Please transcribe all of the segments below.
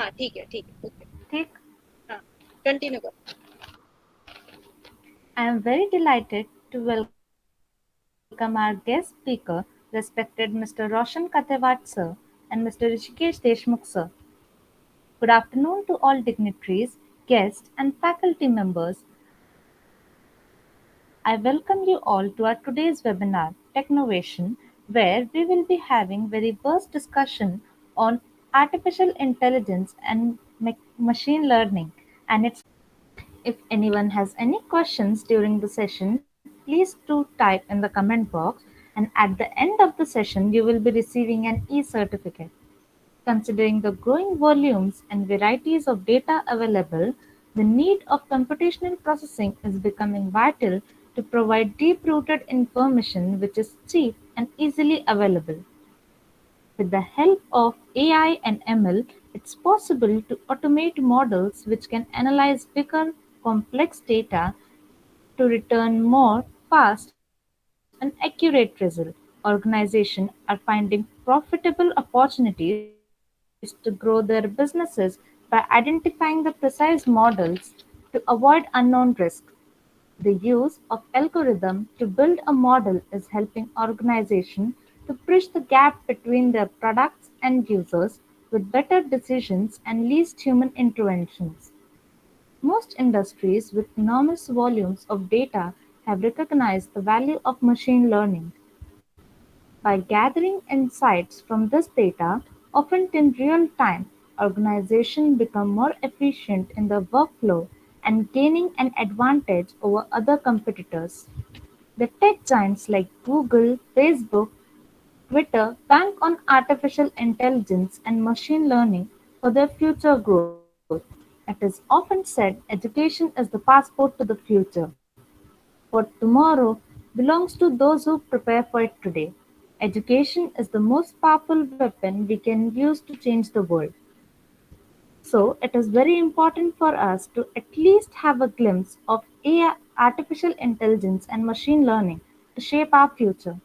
हाँ ठीक है ओके ठीक. हाँ कंटिन्यू करो. I am very delighted to welcome our guest speaker, respected Mr. Roshan Katewat sir and Mr. Rishikesh Deshmukh sir. Good afternoon to all dignitaries, guests and faculty members. I welcome you all to our today's webinar, Technovation, where we will be having very burst discussion on artificial intelligence and machine learning and its. If anyone has any questions during the session, please do type in the comment box, and at the end of the session you will be receiving an e-certificate. Considering the growing volumes and varieties of data available, the need of computational processing is becoming vital to provide deep-rooted information which is cheap and easily available. With the help of AI and ML, it's possible to automate models which can analyze bigger, complex data to return more fast and accurate results. Organizations are finding profitable opportunities to grow their businesses by identifying the precise models to avoid unknown risks. The use of algorithm to build a model is helping organizations to bridge the gap between their products and users with better decisions and least human interventions. Most industries with enormous volumes of data have recognized the value of machine learning. By gathering insights from this data, often in real time, organizations become more efficient in their workflow and gaining an advantage over other competitors. The tech giants like Google, Facebook, Twitter bank on artificial intelligence and machine learning for their future growth. It is often said education is the passport to the future. What tomorrow belongs to those who prepare for it today. Education is the most powerful weapon we can use to change the world. So, it is very important for us to at least have a glimpse of AI, artificial intelligence, and machine learning to shape our future.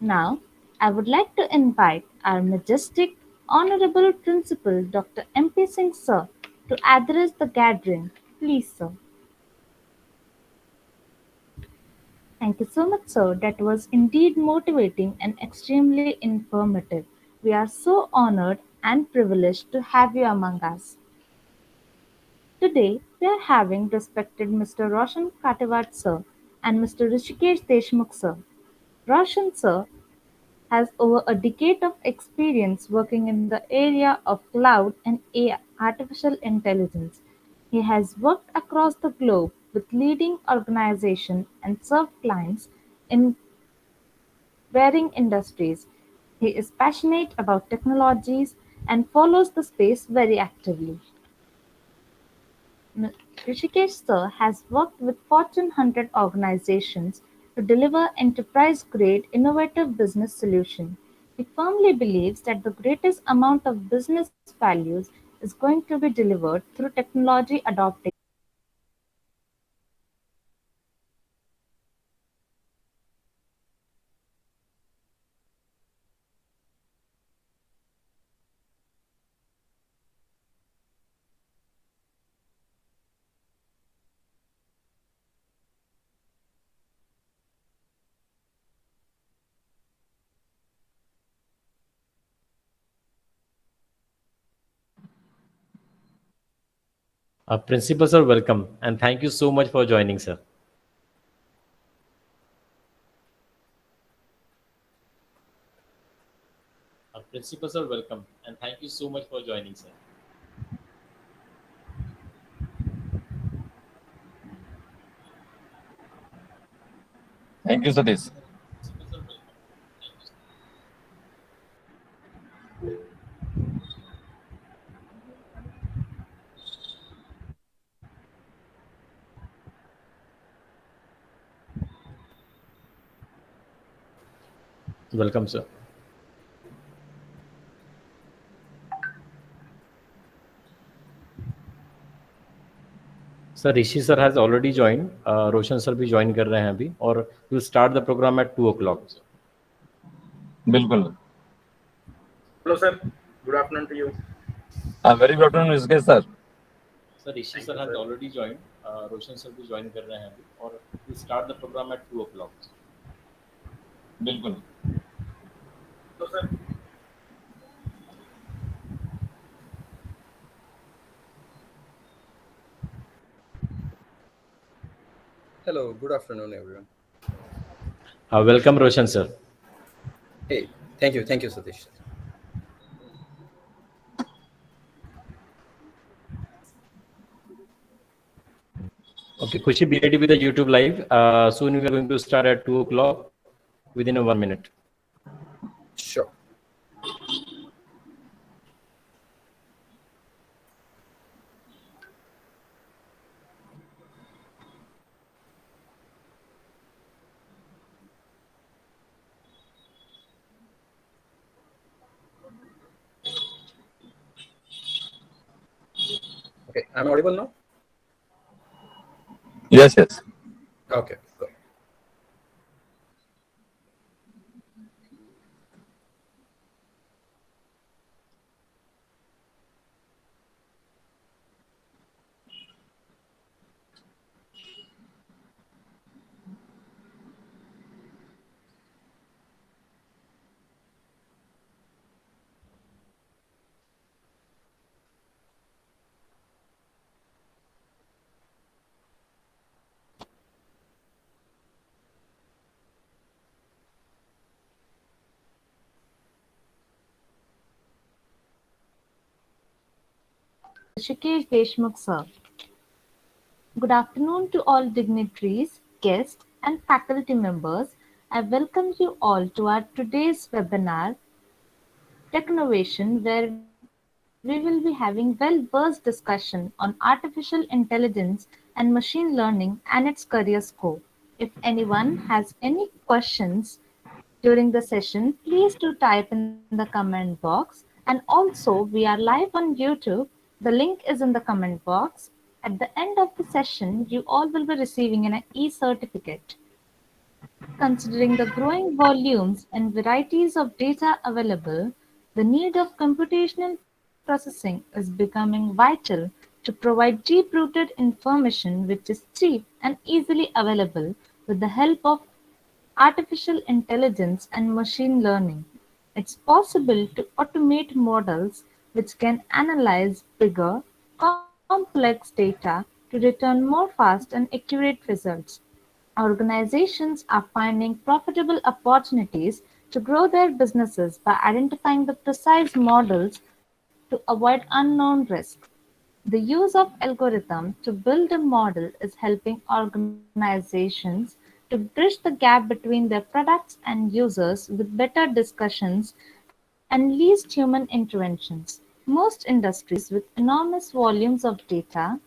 Now, I would like to invite our majestic, honorable principal, Dr. MP Singh sir, to address the gathering. Please, sir. Thank you so much, sir. That was indeed motivating and extremely informative. We are so honored and privileged to have you among us. Today, we are having respected Mr. Roshan Katewat sir and Mr. Rishikesh Deshmukh sir. Roshan sir has over a decade of experience working in the area of cloud and AI, artificial intelligence. He has worked across the globe with leading organizations and served clients in varying industries. He is passionate about technologies and follows the space very actively. Rishikesh sir has worked with Fortune 100 organizations to deliver enterprise-grade innovative business solutions. He firmly believes that the greatest amount of business values is going to be delivered through technology adopting. Principal sir, welcome and thank you so much for joining, sir. Principal sir, welcome and thank you so much for joining, sir. Thank you, Satish. Welcome, sir. Sir, Rishi sir has already joined. Roshan sir भी join कर रहे हैं अभी और we'll start the program at 2 o'clock. बिल्कुल. Hello, sir. Good afternoon to you. Very good afternoon, Rizke sir. Sir, Rishi sir has already joined. Roshan sir भी join कर रहे हैं अभी और we'll start the program at 2 o'clock. बिल्कुल. Hello, good afternoon, everyone. Welcome Roshan sir. Hey, thank you, Satish. Okay, Khushi, be ready with the YouTube live. Soon we are going to start at 2 o'clock within a 1 minute. Sure. Okay, I'm audible now? Yes, yes. Okay, good. Rishikesh Deshmukh sir. Good afternoon to all dignitaries, guests, and faculty members. I welcome you all to our today's webinar, Technovation, where we will be having well-versed discussion on artificial intelligence and machine learning and its career scope. If anyone has any questions during the session, please do type in the comment box. And also, we are live on YouTube. The link is in the comment box. At the end of the session, you all will be receiving an e-certificate. Considering the growing volumes and varieties of data available, the need of computational processing is becoming vital to provide deep-rooted information which is cheap and easily available with the help of artificial intelligence and machine learning. It's possible to automate models which can analyze bigger, complex data to return more fast and accurate results. Organizations are finding profitable opportunities to grow their businesses by identifying the precise models to avoid unknown risk. The use of algorithms to build a model is helping organizations to bridge the gap between their products and users with better discussions and least human interventions. Most industries with enormous volumes of data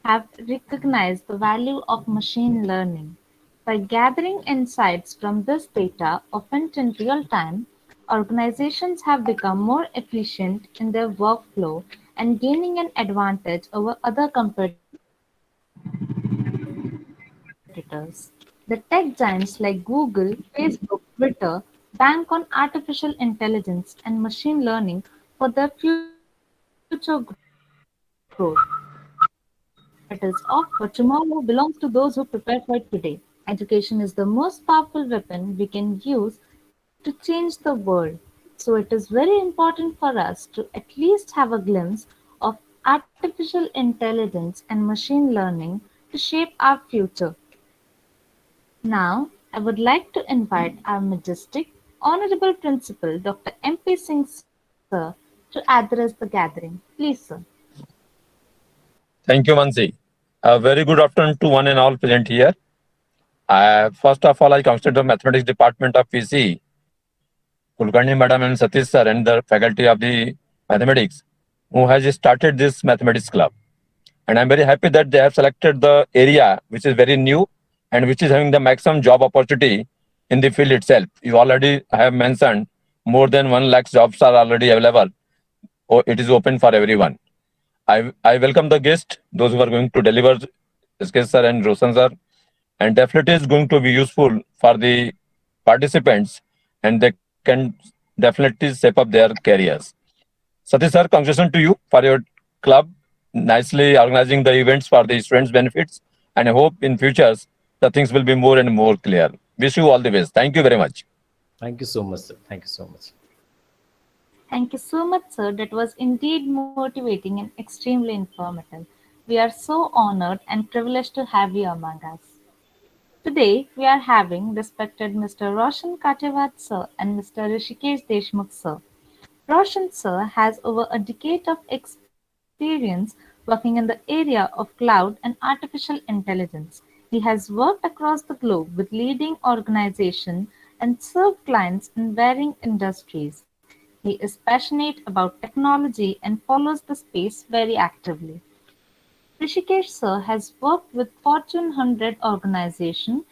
have recognized the value of machine learning. By gathering insights from this data, often in real time, organizations have become more efficient in their workflow and gaining an advantage over other competitors. The tech giants like Google, Facebook, Twitter bank on artificial intelligence and machine learning for their future growth. It is offered tomorrow belongs to those who prepare for it today. Education is the most powerful weapon we can use to change the world. So it is very important for us to at least have a glimpse of artificial intelligence and machine learning to shape our future. Now, I would like to invite our majestic, honorable principal, Dr. M.P. Singh sir, to address the gathering. Please, sir. Thank you, Mansi. A very good afternoon to one and all present here. First of all, I consider the mathematics department of PCE, Kulkarni madam and Satish sir and the faculty of the mathematics who has started this mathematics club. And I'm very happy that they have selected the area which is very new and which is having the maximum job opportunity in the field itself. You already have mentioned more than 1 lakh jobs are already available. Or it is open for everyone. I welcome the guest, those who are going to deliver, SK sir and Roshan sir, and definitely is going to be useful for the participants and they can definitely shape up their careers. Satish sir, congratulations to you for your club, nicely organizing the events for the students' benefits. And I hope in futures the things will be more and more clear. Wish you all the best. Thank you very much. Thank you so much, sir. Thank you so much. Thank you so much, sir. That was indeed motivating and extremely informative. We are so honored and privileged to have you among us. Today, we are having respected Mr. Roshan Katewat, sir, and Mr. Rishikesh Deshmukh, sir. Roshan, sir, has over a decade of experience working in the area of cloud and artificial intelligence. He has worked across the globe with leading organizations and served clients in varying industries. He is passionate about technology and follows the space very actively. Rishikesh sir has worked with Fortune 100 organizations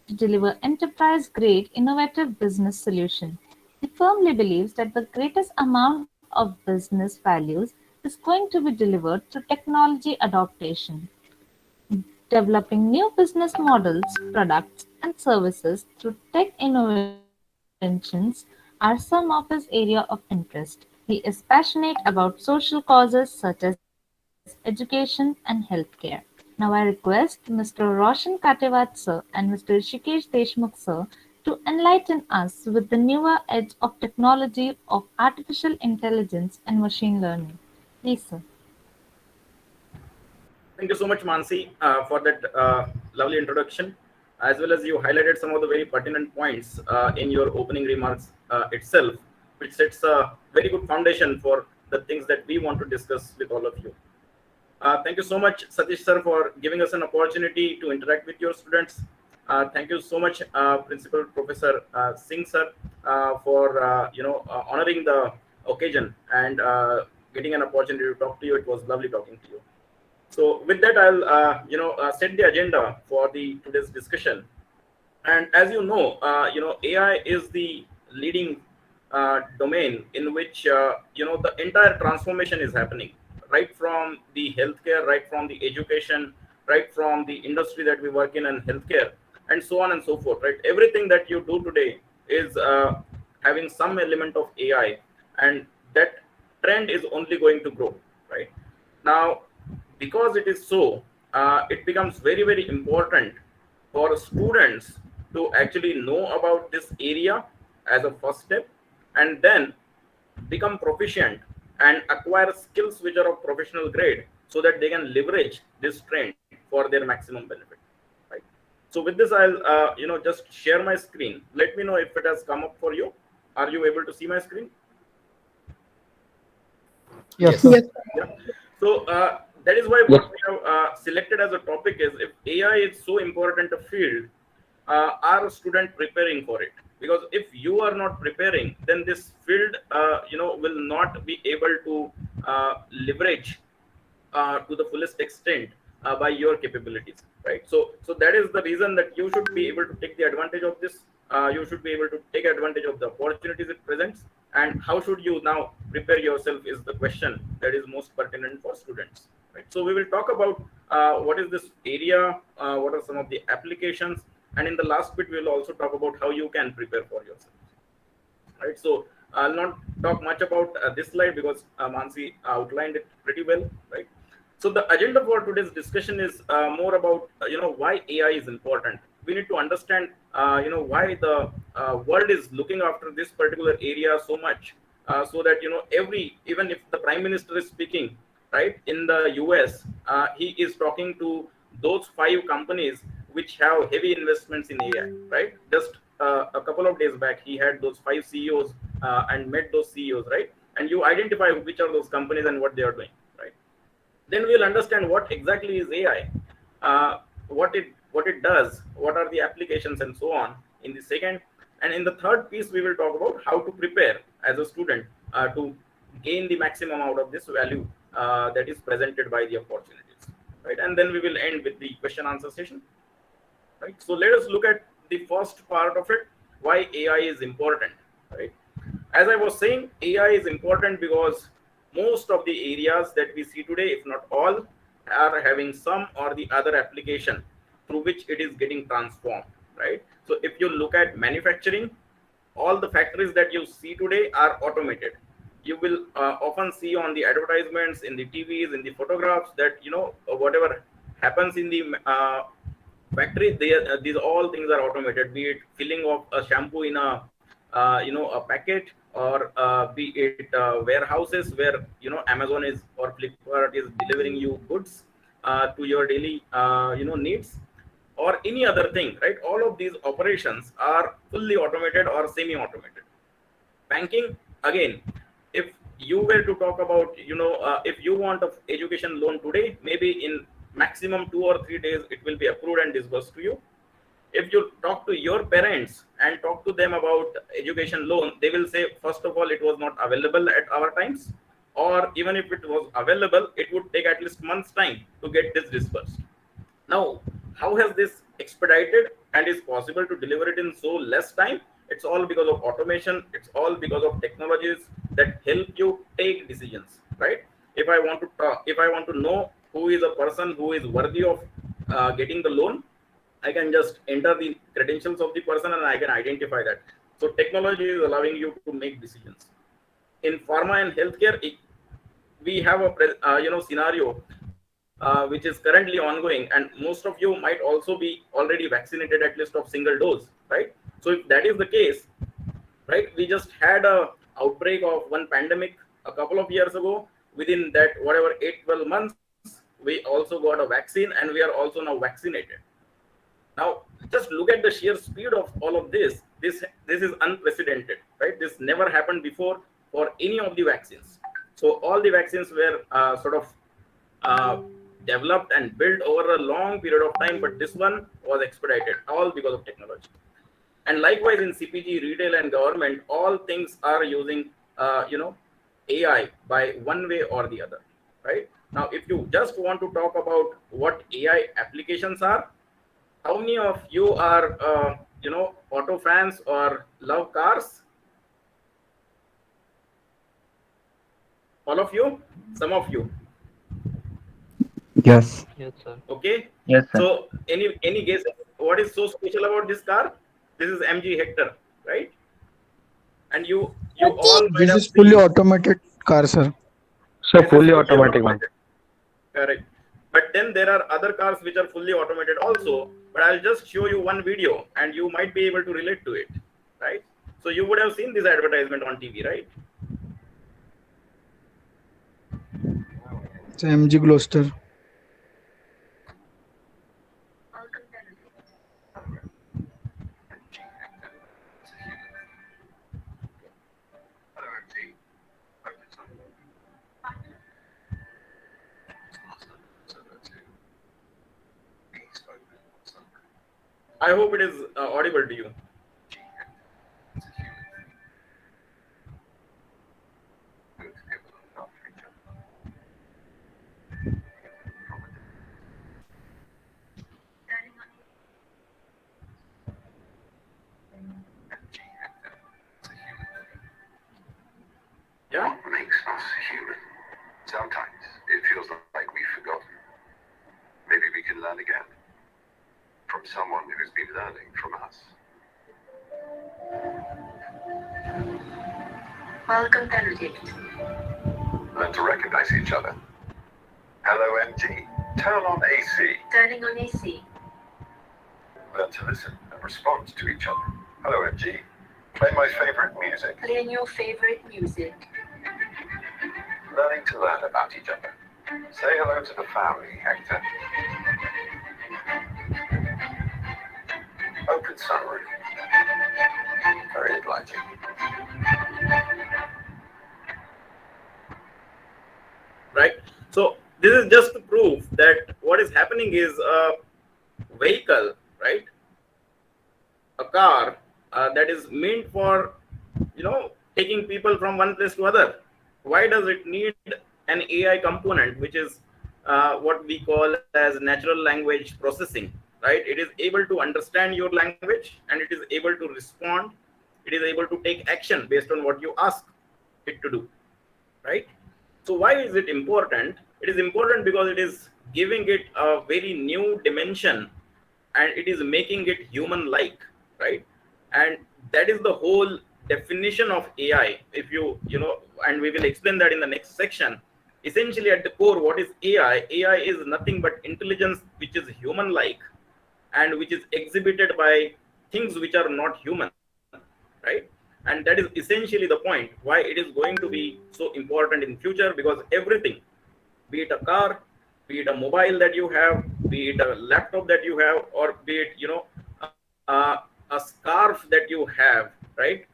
to deliver enterprise-grade innovative business solutions. He firmly believes that the greatest amount of business values is going to be delivered through technology adaptation. Developing new business models, products, and services through tech innovations are some of his area of interest. He is passionate about social causes such as education and healthcare. Now I request Mr. Roshan Katewat sir and Mr. Rishikesh Deshmukh sir to enlighten us with the newer edge of technology of artificial intelligence and machine learning. Please, sir. Thank you so much, Mansi, for that lovely introduction, as well as you highlighted some of the very pertinent points in your opening remarks itself, which sets a very good foundation for the things that we want to discuss with all of you. Thank you so much, Satish sir, for giving us an opportunity to interact with your students. Thank you so much, Principal Professor Singh sir, for honoring the occasion and getting an opportunity to talk to you. It was lovely talking to you. So with that, I'll set the agenda for the today's discussion. And as AI is the leading domain in which the entire transformation is happening, right from the healthcare, right from the education, right from the industry that we work in and healthcare, and so on and so forth. Right, everything that you do today is having some element of AI, and that trend is only going to grow. Right now, because it is so, it becomes very, very important for students to actually know about this area as a first step, and then become proficient and acquire skills which are of professional grade, so that they can leverage this trend for their maximum benefit. Right. So with this, I'll just share my screen. Let me know if it has come up for you. Are you able to see my screen? Yes, Yes. sir. Yeah. So that is why what we have selected as a topic is, if AI is so important a field, are students preparing for it? Because if you are not preparing, then this field will not be able to leverage to the fullest extent by your capabilities, right? So that is the reason that you should be able to take the advantage of this. You should be able to take advantage of the opportunities it presents. And how should you now prepare yourself is the question that is most pertinent for students, right? So we will talk about what is this area, what are some of the applications, and in the last bit we will also talk about how you can prepare for yourself. Right, so I'll not talk much about this slide because Mansi outlined it pretty well, right? So the agenda for today's discussion is more about why AI is important. We need to understand why the world is looking after this particular area so much, so that even if the Prime Minister is speaking, right, in the US, he is talking to those 5 companies which have heavy investments in AI, right? Just a couple of days back, he had those 5 CEOs and met those CEOs, right? And you identify which are those companies and what they are doing, right? Then we'll understand what exactly is AI, what it does, what are the applications, and so on in the second. And in the third piece, we will talk about how to prepare as a student to gain the maximum out of this value that is presented by the opportunities, right? And then we will end with the question answer session, right? So let us look at the first part of it, why AI is important, right? As I was saying, AI is important because most of the areas that we see today, if not all, are having some or the other application through which it is getting transformed, right? So if you look at manufacturing, all the factories that you see today are automated. you will often see on the advertisements, in the TVs, in the photographs, that whatever happens in the factory, these all things are automated. Be it filling of a shampoo in a a packet, or be it warehouses where Amazon is or Flipkart is delivering you goods to your daily needs, or any other thing, right? All of these operations are fully automated or semi-automated. Banking, again, if you were to talk about, if you want a education loan today, maybe in maximum 2 or 3 days it will be approved and disbursed to you. If you talk to your parents and talk to them about education loan, they will say, first of all, it was not available at our times, or even if it was available, it would take at least months time to get this disbursed. Now, how has this expedited and is possible to deliver it in so less time? It's all because of automation. It's all because of technologies that help you take decisions, right? If I want to talk, if I want to know who is a person who is worthy of getting the loan, I can just enter the credentials of the person and I can identify that. So technology is allowing you to make decisions. In pharma and healthcare, we have a scenario which is currently ongoing, and most of you might also be already vaccinated at least of single dose, right? So if that is the case, right, we just had a outbreak of one pandemic a couple of years ago. Within that, whatever 8-12 months, we also got a vaccine, and we are also now vaccinated. Now, just look at the sheer speed of all of this. This is unprecedented, right? This never happened before for any of the vaccines. So all the vaccines were sort of developed and built over a long period of time, but this one was expedited, all because of technology. And likewise in CPG, retail, and government, all things are using AI by one way or the other, right? Now, if you just want to talk about what AI applications are, how many of you are auto fans or love cars? All of you? Some of you? Yes. Yes, sir. Okay. Yes, sir. So any guess what is so special about this car? This is MG Hector, right? And you all might This have is fully seen. automated car, sir. So This is fully automatic one. Correct. But then there are other cars which are fully automated also. But I'll just show you one video, and you might be able to relate to it, right? So you would have seen this advertisement on TV, right? It's MG Gloster. I hope it is audible to you. Yeah. What makes us human? Sometimes it feels like we've forgotten. Maybe we can learn again from someone who's been learning from us. Welcome, Benedict. Learn to recognize each other. Hello, MG. Turn on AC. Turning on AC. Learn to listen and respond to each other. Hello, MG. Play my favorite music. Playing your favorite music. Learning to learn about each other. Say hello to the family, Hector. Open sunroof. Very obliging. Right. So this is just to prove that what is happening is a vehicle, right? A car that is meant for taking people from one place to other. Why does it need an AI component, which is what we call as natural language processing, right? It is able to understand your language, and it is able to respond. It is able to take action based on what you ask it to do, right? So why is it important? It is important because it is giving it a very new dimension, and it is making it human-like, right? And that is the whole definition of AI, if you know, and we will explain that in the next section. Essentially, at the core, what is AI? AI is nothing but intelligence which is human-like and which is exhibited by things which are not human, right? And that is essentially the point why it is going to be so important in future, because everything, be it a car, be it a mobile that you have, be it a laptop that you have, or be it, you know, a scarf that you have, right,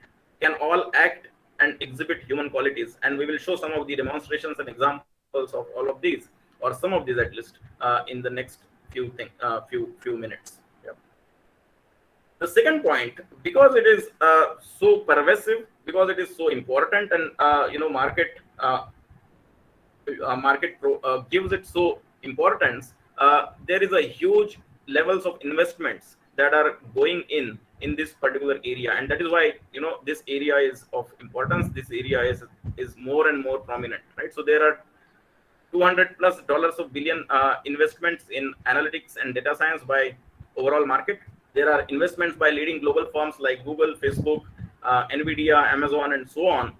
can all act and exhibit human qualities. And we will show some of the demonstrations and examples of all of these, or some of these at least, in the next few minutes. Yeah. The second point, because it is so pervasive, because it is so important, and you know, gives it so importance, there is a huge levels of investments that are going in this particular area, and that is why, you know, this area is of importance. This area is more and more prominent, right? So there are $200+ of billion investments in analytics and data science by overall market. There are investments by leading global firms like Google, Facebook, Nvidia, Amazon, and so on,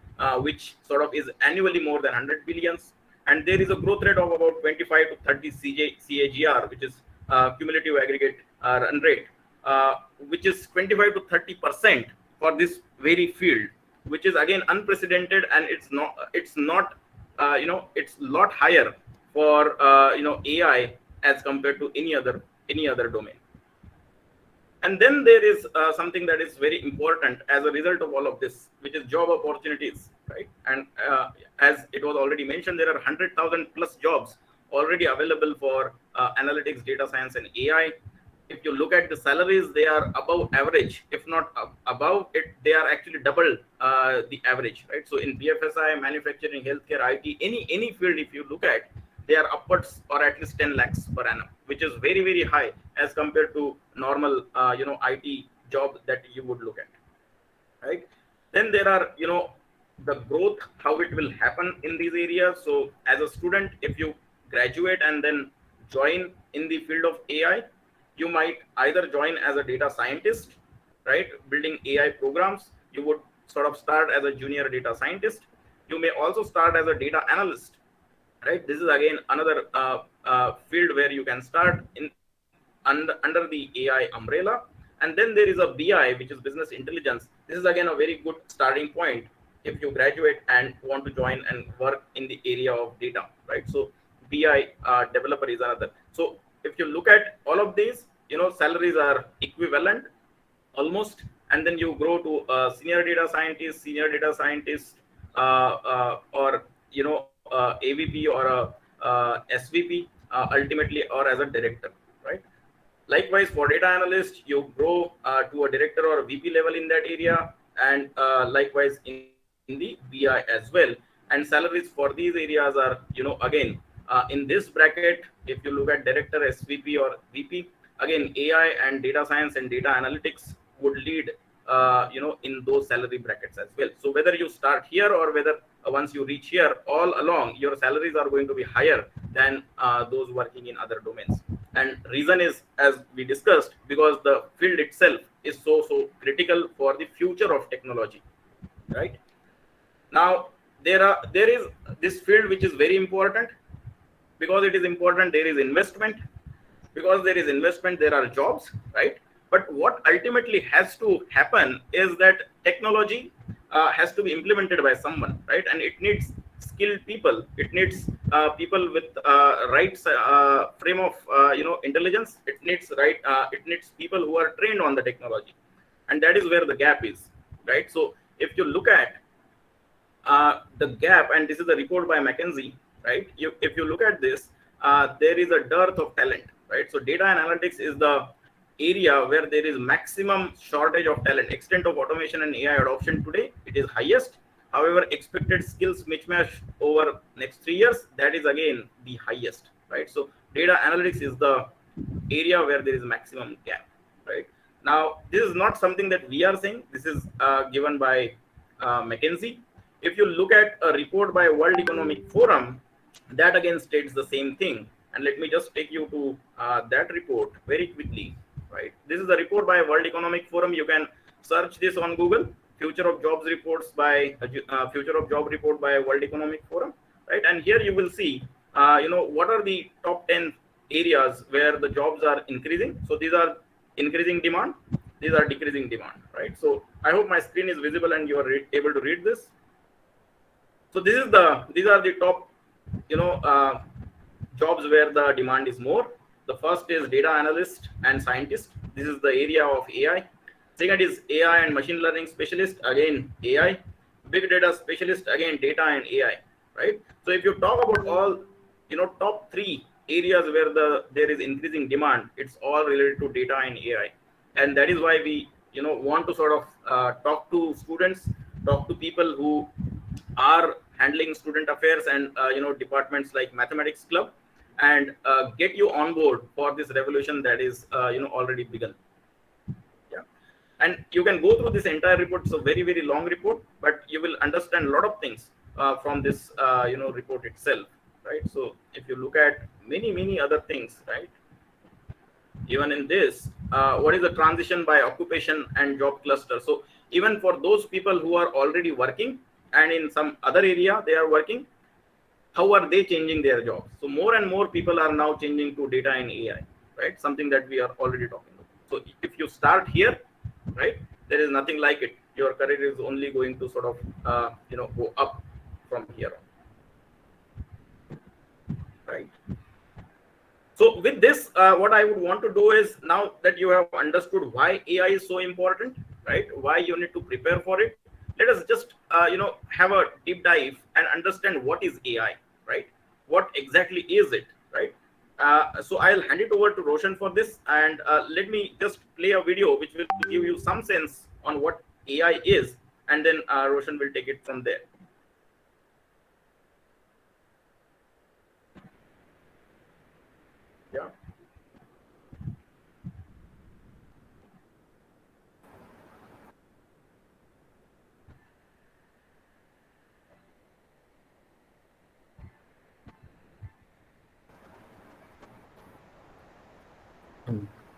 which sort of is annually more than 100 billions. And there is a growth rate of about 25 to 30 CAGR, which is cumulative aggregate run rate, which is 25 to 30% for this very field, which is again unprecedented, and it's not you know, it's a lot higher for you know, AI as compared to any other domain. And then there is something that is very important as a result of all of this, which is job opportunities, right? And as it was already mentioned, there are 100,000+ jobs already available for analytics, data science, and AI. If you look at the salaries, they are above average. If not above it, they are actually double the average, right? So in BFSI, manufacturing, healthcare, IT, any field, if you look at, they are upwards or at least 10 lakhs per annum, which is very, very high as compared to normal you know, IT job that you would look at, right? Then there are, you know, the growth, how it will happen in these areas. So as a student, if you graduate and then join in the field of AI, you might either join as a data scientist, right, building AI programs. You would sort of start as a junior data scientist. You may also start as a data analyst, right? This is again another field where you can start in under the AI umbrella. And then there is a BI, which is business intelligence. This is again a very good starting point if you graduate and want to join and work in the area of data, right? So BI developer is another. So if you look at all of these, you know, salaries are equivalent almost, and then you grow to senior data scientist, or you know, AVP or a SVP, ultimately, or as a director, right? Likewise, for data analyst, you grow to a director or a VP level in that area, and likewise in the BI as well. And salaries for these areas are, you know, again, in this bracket, if you look at director, SVP, or VP, again, AI and data science and data analytics would lead, you know, in those salary brackets as well. So whether you start here or whether once you reach here, all along, your salaries are going to be higher than those working in other domains. And reason is, as we discussed, because the field itself is so critical for the future of technology, right? Now there is this field which is very important. Because it is important, there is investment. Because there is investment, there are jobs, right? But what ultimately has to happen is that technology has to be implemented by someone, right? And it needs skilled people. It needs people with right frame of you know, intelligence. It needs people who are trained on the technology, and that is where the gap is, right? So if you look at the gap, and this is a report by McKinsey, right? If you look at this, there is a dearth of talent, right? So data analytics is the area where there is maximum shortage of talent. Extent of automation and AI adoption today, it is highest. However, expected skills mismatch over next 3 years, that is again the highest, right? So data analytics is the area where there is maximum gap, right? Now, this is not something that we are saying. This is given by McKinsey. If you look at a report by World Economic Forum, that again states the same thing. And let me just take you to that report very quickly, right? This is a report by World Economic Forum. You can search this on Google. Future of Jobs reports by Future of Job report by World Economic Forum, right? And here you will see, what are the top 10 areas where the jobs are increasing. So these are increasing demand, these are decreasing demand, right? So I hope my screen is visible and you are able to read this. So these are the top, jobs where the demand is more. The first is data analyst and scientist. This is the area of AI. Second is AI and machine learning specialist, again AI. Big data specialist, again data and AI, right? So if you talk about all, top three areas where there is increasing demand, it's all related to data and AI. And that is why we, want to sort of talk to students, talk to people who are handling student affairs and departments like mathematics club, and get you on board for this revolution that is already begun. Yeah, and you can go through this entire report. It's a very, very long report, but you will understand a lot of things from this report itself, right? So if you look at many other things, right, even in this, what is the transition by occupation and job cluster? So even for those people who are already working and in some other area they are working, how are they changing their jobs? So more and more people are now changing to data and AI, right? Something that we are already talking about. So if you start here, right, there is nothing like it. Your career is only going to sort of go up from here on, right? So with this, what I would want to do is, now that you have understood why AI is so important, right, why you need to prepare for it, let us just have a deep dive and understand what is AI, right? What exactly is it, right? So I'll hand it over to Roshan for this, and let me just play a video which will give you some sense on what AI is, and then Roshan will take it from there. Yeah.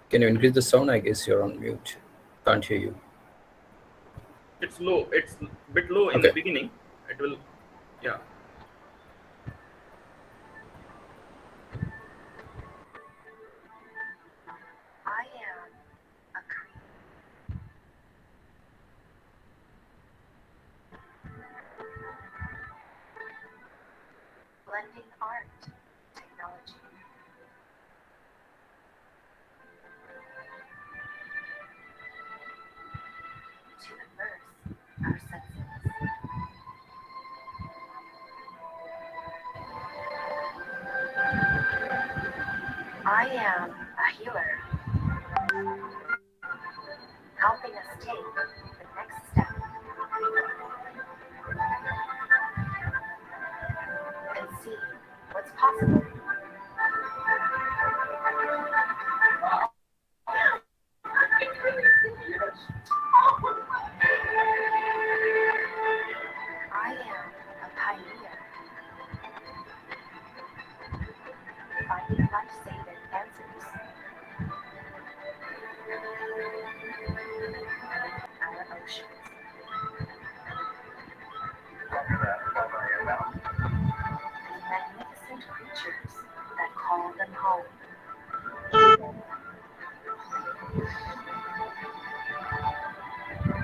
Can you increase the sound? I guess you're on mute. Can't hear you. It's low. It's a bit low in the beginning. It will, yeah. I am a creator. Blending art, technology. To immerse our senses. I am a healer, helping us take the next step and see what's possible. I am a pioneer, finding life-saving answers. Our oceans. Magnificent creatures that call them home.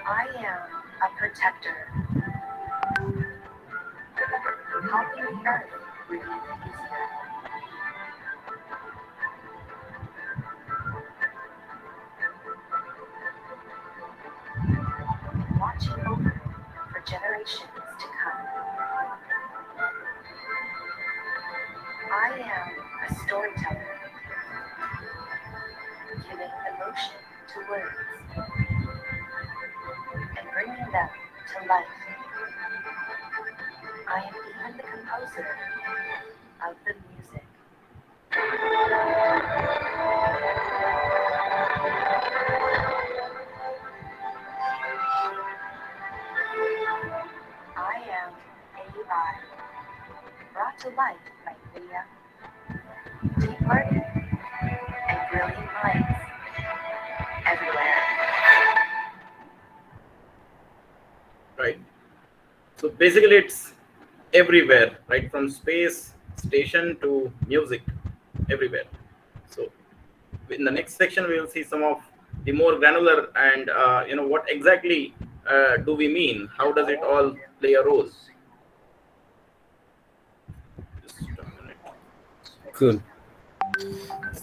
I am a protector, helping the earth breathe easier. Watching over it for generations to come. I am a storyteller, giving emotion to words and bringing them to life. I am even the composer of the music. I am AI, brought to life by video, deep learning, and brilliant minds everywhere. So basically, it's everywhere, right? From space station to music, everywhere. So in the next section, we will see some of the more granular and what exactly do we mean? How does it all play a role? Just a minute. Cool.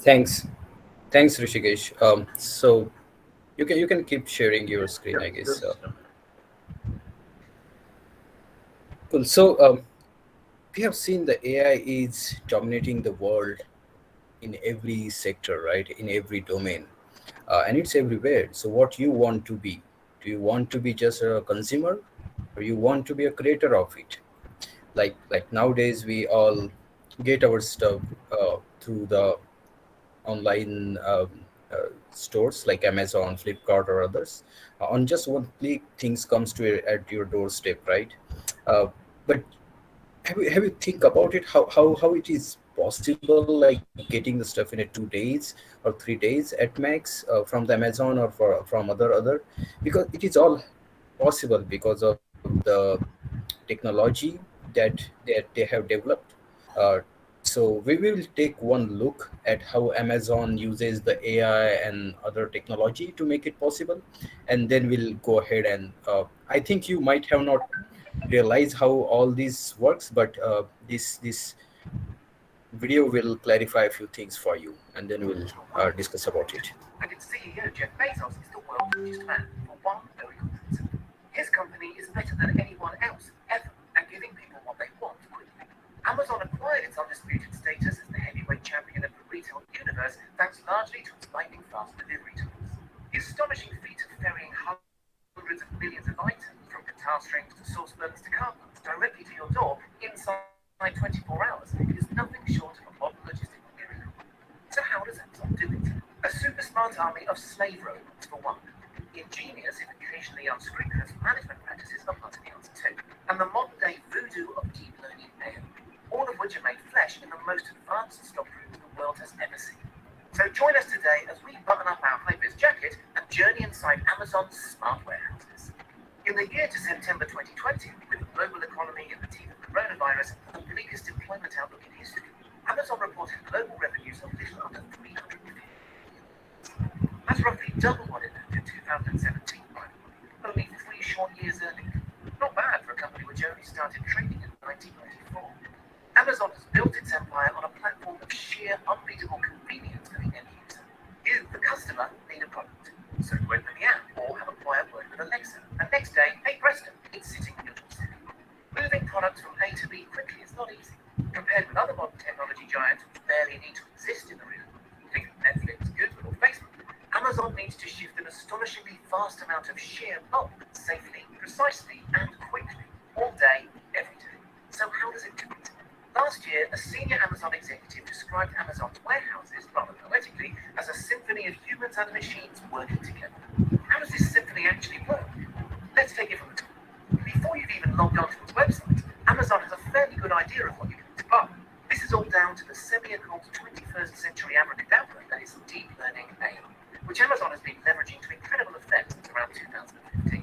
Thanks. Thanks, Rishikesh. So you can keep sharing your screen, I guess. Just a minute. Cool. So we have seen the AI is dominating the world in every sector, right? In every domain, and it's everywhere. So what you want to be? Do you want to be just a consumer, or you want to be a creator of it? Like nowadays, we all get our stuff through the online stores like Amazon, Flipkart, or others. On just one click, things comes to at your doorstep, right? But have you think about it, how it is possible, like getting the stuff in a 2 days or 3 days at max, from the Amazon or from other, because it is all possible because of the technology that they have developed. uh, so we will take one look at how Amazon uses the AI and other technology to make it possible, and then we'll go ahead and I think you might have not realize how all this works, but this video will clarify a few things for you, and then we'll discuss about it. And its CEO, Jeff Bezos, is the world's richest man for one very good reason. His company is better than anyone else ever at giving people what they want quickly. Amazon acquired its undisputed status as the heavyweight champion of the retail universe thanks largely to its lightning fast delivery tools. The astonishing feat of ferrying hundreds of millions of items, from guitar strings to saucepans to carpets, directly to your door inside 24 hours is nothing short of a modern logistical miracle. So how does Amazon do it? A super smart army of slave robots, for one. Ingenious, if occasionally unscrupulous, management practices are part of the answer too. And the modern-day voodoo of deep learning AI, all of which are made flesh in the most advanced stockrooms the world has ever seen. So join us today as we button up our high-vis jacket and journey inside Amazon's smart warehouses. In the year to September 2020, with the global economy in the teeth of coronavirus and the bleakest employment outlook in history, Amazon reported global revenues of little under $300 billion. That's roughly double what it earned in 2017, by the way, but only 3 short years earlier. Not bad for a company which only started trading in 1994. Amazon has built its empire on a platform of sheer, unbeatable convenience for the end user. You, the customer, need a product. So you open the app or have a quiet word with Alexa, and next day, hey presto, it's sitting on your doorstep. Moving products from A to B quickly is not easy. Compared with other modern technology giants which barely need to exist in the real world, think of Netflix, Google, or Facebook, Amazon needs to shift an astonishingly vast amount of sheer bulk safely, precisely, and quickly, all day, every day. So how does it do it? Last year, a senior Amazon executive described Amazon's warehouses, rather poetically, as a symphony of humans and machines working together. How does this symphony actually work? Let's take it from the top. Before you've even logged onto its website, Amazon has a fairly good idea of what you're going to buy. This is all down to the semi-occult 21st century abracadabra that is deep learning AI, which Amazon has been leveraging to incredible effect since around 2015.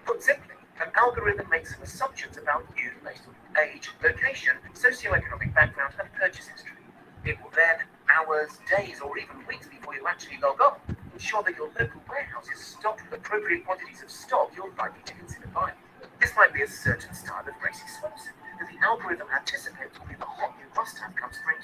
Put simply, an algorithm makes some assumptions about you based on age, location, socioeconomic background, and purchase history. It will then, hours, days, or even weeks before you actually log on, ensure that your local warehouse is stocked with appropriate quantities of stock you're likely to consider buying. This might be a certain style of racing swimsuit that the algorithm anticipates will be the hot new must-have come spring.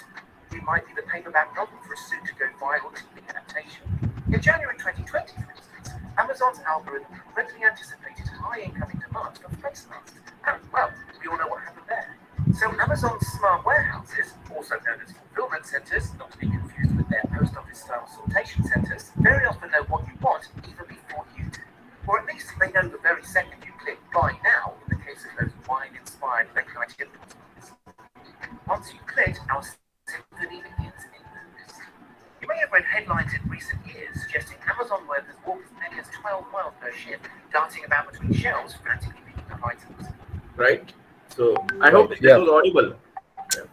It might be the paperback novel for a soon-to-go viral TV adaptation. In January 2020, for instance, Amazon's algorithm correctly anticipated high incoming demands for flex masks, and, well, we all know what happened there. So Amazon's smart warehouses, also known as fulfillment centers, not to be confused with their post office-style sortation centers, very often know what you want even before you do. Or at least they know the very second you click buy now in the case of those wine-inspired late-night influencers. Once you've clicked, our symphony begins in earnest. You may have read headlines in recent years suggesting Amazon workers walk as many as 12 miles per shift, darting about between shelves, frantically picking up items. Right. So I hope this was audible.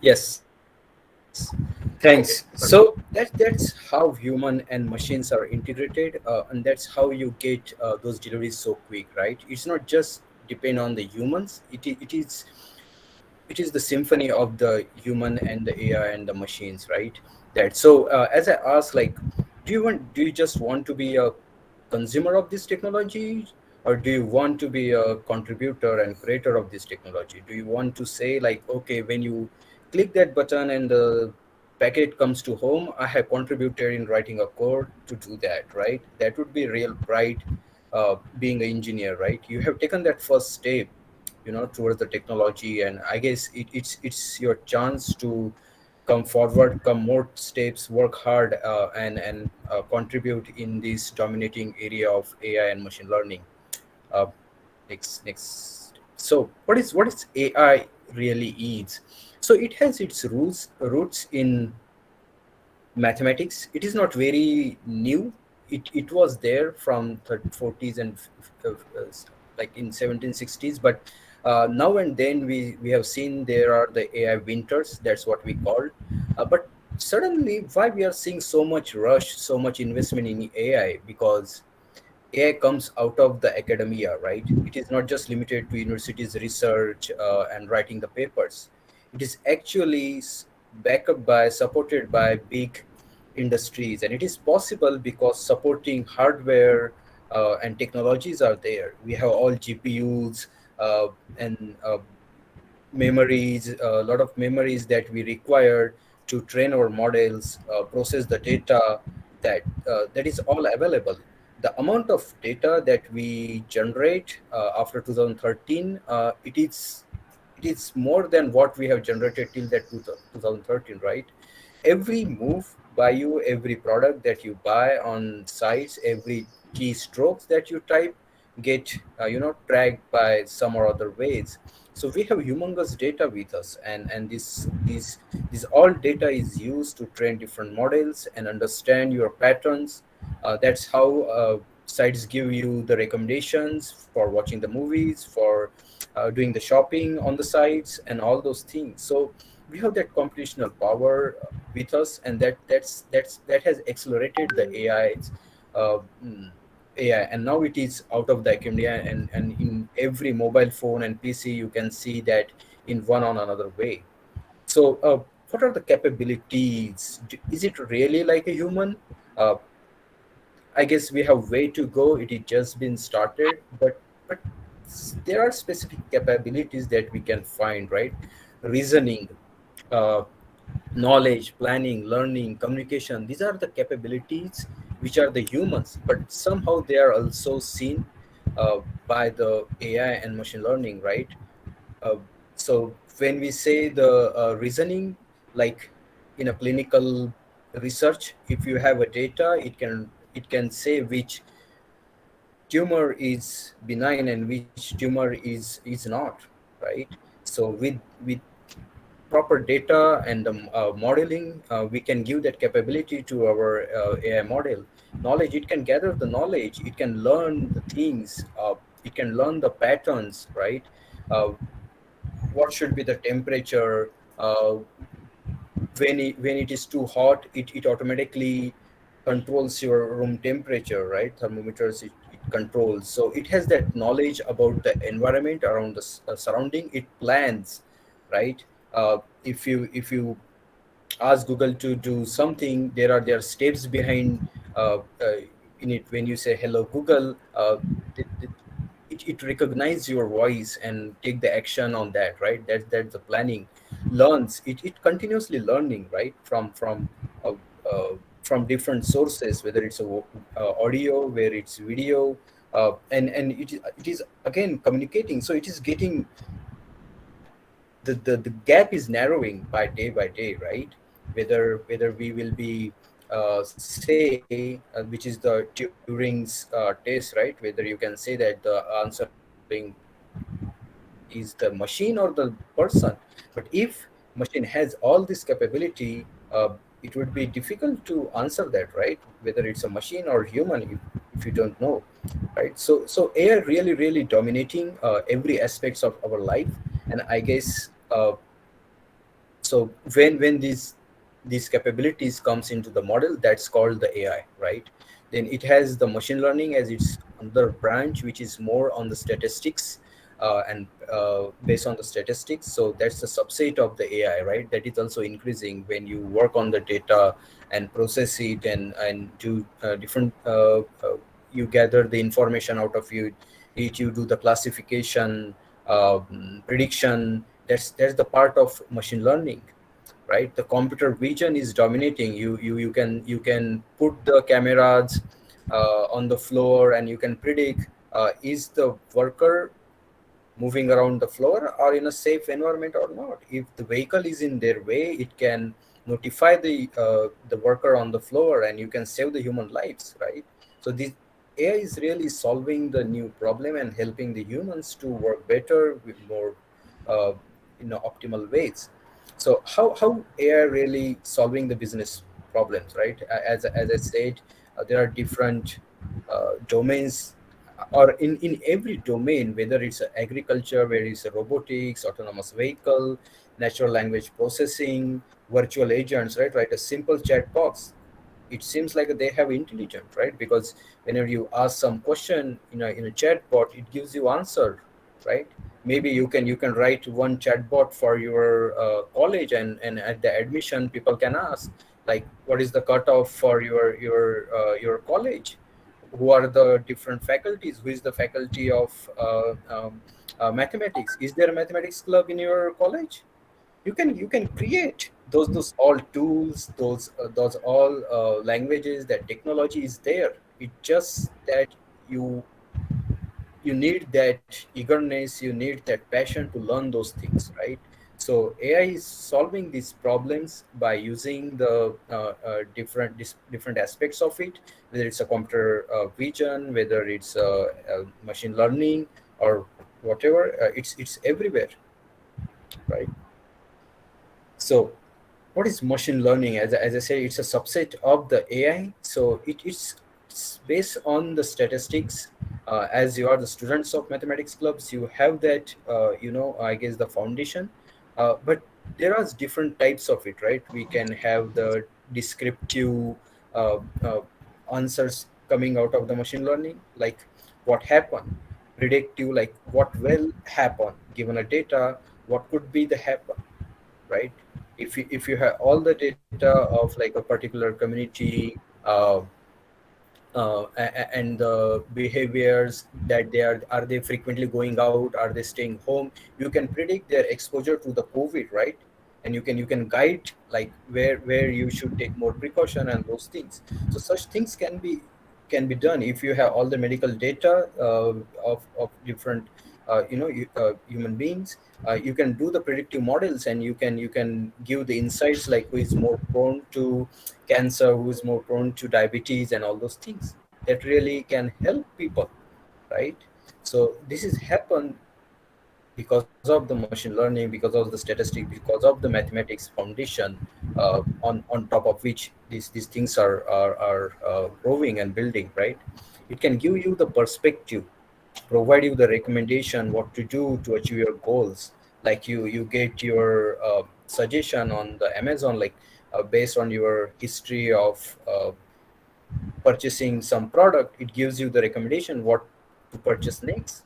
Yes. Thanks. So that's how human and machines are integrated, and that's how you get those deliveries so quick, right? It's not just depend on the humans. It is the symphony of the human and the AI and the machines, right? That so as I ask, like, do you just want to be a consumer of this technology, or do you want to be a contributor and creator of this technology? Do you want to say, like, okay, when you click that button and the packet comes to home, I have contributed in writing a code to do that, right? That would be real pride, being an engineer, right? You have taken that first step, towards the technology, and I guess it's your chance to come forward, come more steps, work hard, and contribute in this dominating area of AI and machine learning. uh, next So what is AI really is? So it has its roots in mathematics. It is not very new. It was there from the 40s and like in 1760s, but now and then we have seen there are the AI winters. That's what we call. But suddenly, why we are seeing so much rush, so much investment in AI? Because AI comes out of the academia, right? It is not just limited to universities research and writing the papers. It is actually backed by, supported by big industries, and it is possible because supporting hardware and technologies are there. We have all GPUs and memories, a lot of memories that we require to train our models, process the data. That is all available. The amount of data that we generate after 2013, it is more than what we have generated till that 2013, right? Every move by you, every product that you buy on sites, every keystrokes that you type get tracked by some or other ways. So we have humongous data with us, and this all data is used to train different models and understand your patterns. That's how sites give you the recommendations for watching the movies, for doing the shopping on the sites, and all those things. So we have that computational power with us, and that has accelerated the AI's uh, mm, AI, and now it is out of the academia, and in every mobile phone and PC you can see that in one or another way. So what are the capabilities? Is it really like a human? uh, I guess we have way to go. It has just been started, but there are specific capabilities that we can find, right? Reasoning, uh, knowledge, planning, learning, communication. These are the capabilities which are the humans, but somehow they are also seen by the AI and machine learning, right? Uh, so when we say the reasoning, like in a clinical research, if you have a data, it can say which tumor is benign and which tumor is not, right? So with proper data and the modeling, we can give that capability to our AI model. Knowledge, it can gather the knowledge, it can learn the things, it can learn the patterns, right? Uh, what should be the temperature? When it is too hot, it automatically controls your room temperature, right? Thermometers, it controls. So it has that knowledge about the environment around the surrounding. It plans, right? If you ask Google to do something, there are steps behind in it. When you say hello Google, it recognizes your voice and take the action on that, right? That's the planning. Learns, it continuously learning, right? Uh, from different sources, whether it's audio, where it's video, and it is again communicating. So it is getting the gap is narrowing by day, right? Whether we will be say which is the Turing's test, right? Whether you can say that the answering is the machine or the person. But if machine has all this capability, it would be difficult to answer that, right? Whether it's a machine or human, if you don't know, right? So AI really dominating every aspects of our life. And I guess so when these capabilities comes into the model, that's called the AI, right? Then it has the machine learning as its another branch, which is more on the statistics. and based on the statistics. So that's the subset of the AI, right? That is also increasing when you work on the data and process it and do different. You gather the information out of it. You do the classification, prediction. That's the part of machine learning, right? The computer vision is dominating. You can put the cameras on the floor, and you can predict is the worker moving around the floor or in a safe environment or not. If the vehicle is in their way, it can notify the worker on the floor, and you can save the human lives, right? So this AI is really solving the new problem and helping the humans to work better with more uh, optimal ways. So how AI really solving the business problems, right? As I said, there are different domains, or in every domain, whether it's agriculture, whether it's robotics, autonomous vehicle, natural language processing, virtual agents, right? A simple chat box, it seems like they have intelligent, right? Because whenever you ask some question in a chat bot, it gives you answer, right? Maybe you can write one chat bot for your college, and at the admission people can ask, like, what is the cutoff for your college, who are the different faculties, who is the faculty of mathematics, is there a mathematics club in your college? You can create those all tools, those all languages. That technology is there. It just that you you need that eagerness, you need that passion to learn those things, right? So AI is solving these problems by using the different aspects of it, whether it's a computer vision, whether it's machine learning, or whatever. It's everywhere, right? So what is machine learning? As I say, it's a subset of the AI. So it's based on the statistics. As you are the students of mathematics clubs, you have that, I guess, the foundation. But there are different types of it, right? We can have the descriptive uh, uh, answers coming out of the machine learning, like what happened, predictive, like what will happen given a data, what could be the happen, right? If you have all the data of like a particular community, and the behaviors, that are they frequently going out, are they staying home, you can predict their exposure to the COVID, right? And you can guide, like, where you should take more precaution and those things. So such things can be done if you have all the medical data of different human beings. You can do the predictive models, and you can give the insights, like who is more prone to cancer, who is more prone to diabetes, and all those things that really can help people, right? So this is happen because of the machine learning, because of the statistics, because of the mathematics foundation, on top of which these things are growing and building, right? It can give you the perspective, provide you the recommendation what to do to achieve your goals. Like you get your suggestion on the Amazon, like based on your history of purchasing some product, it gives you the recommendation what to purchase next.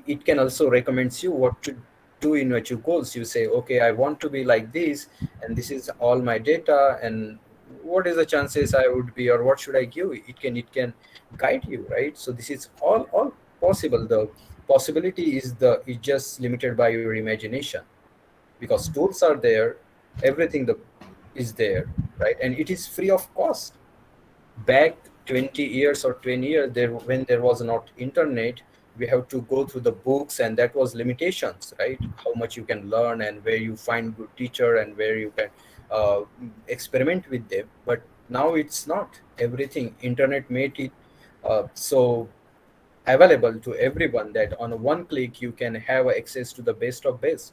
It can also recommends you what to do in what your goals. You say, okay, I want to be like this, and this is all my data, and what is the chances I would be, or what should I give? It can guide you, right? So this is all possible. The possibility is just limited by your imagination, because tools are there, everything is there, right? And it is free of cost. Back 20 years or 20 years, there when there was not internet, we have to go through the books, and that was limitations, right? How much you can learn, and where you find good teacher, and where you can uh, experiment with them. But now it's not. Everything internet made it so available to everyone, that on one click you can have access to the best of best,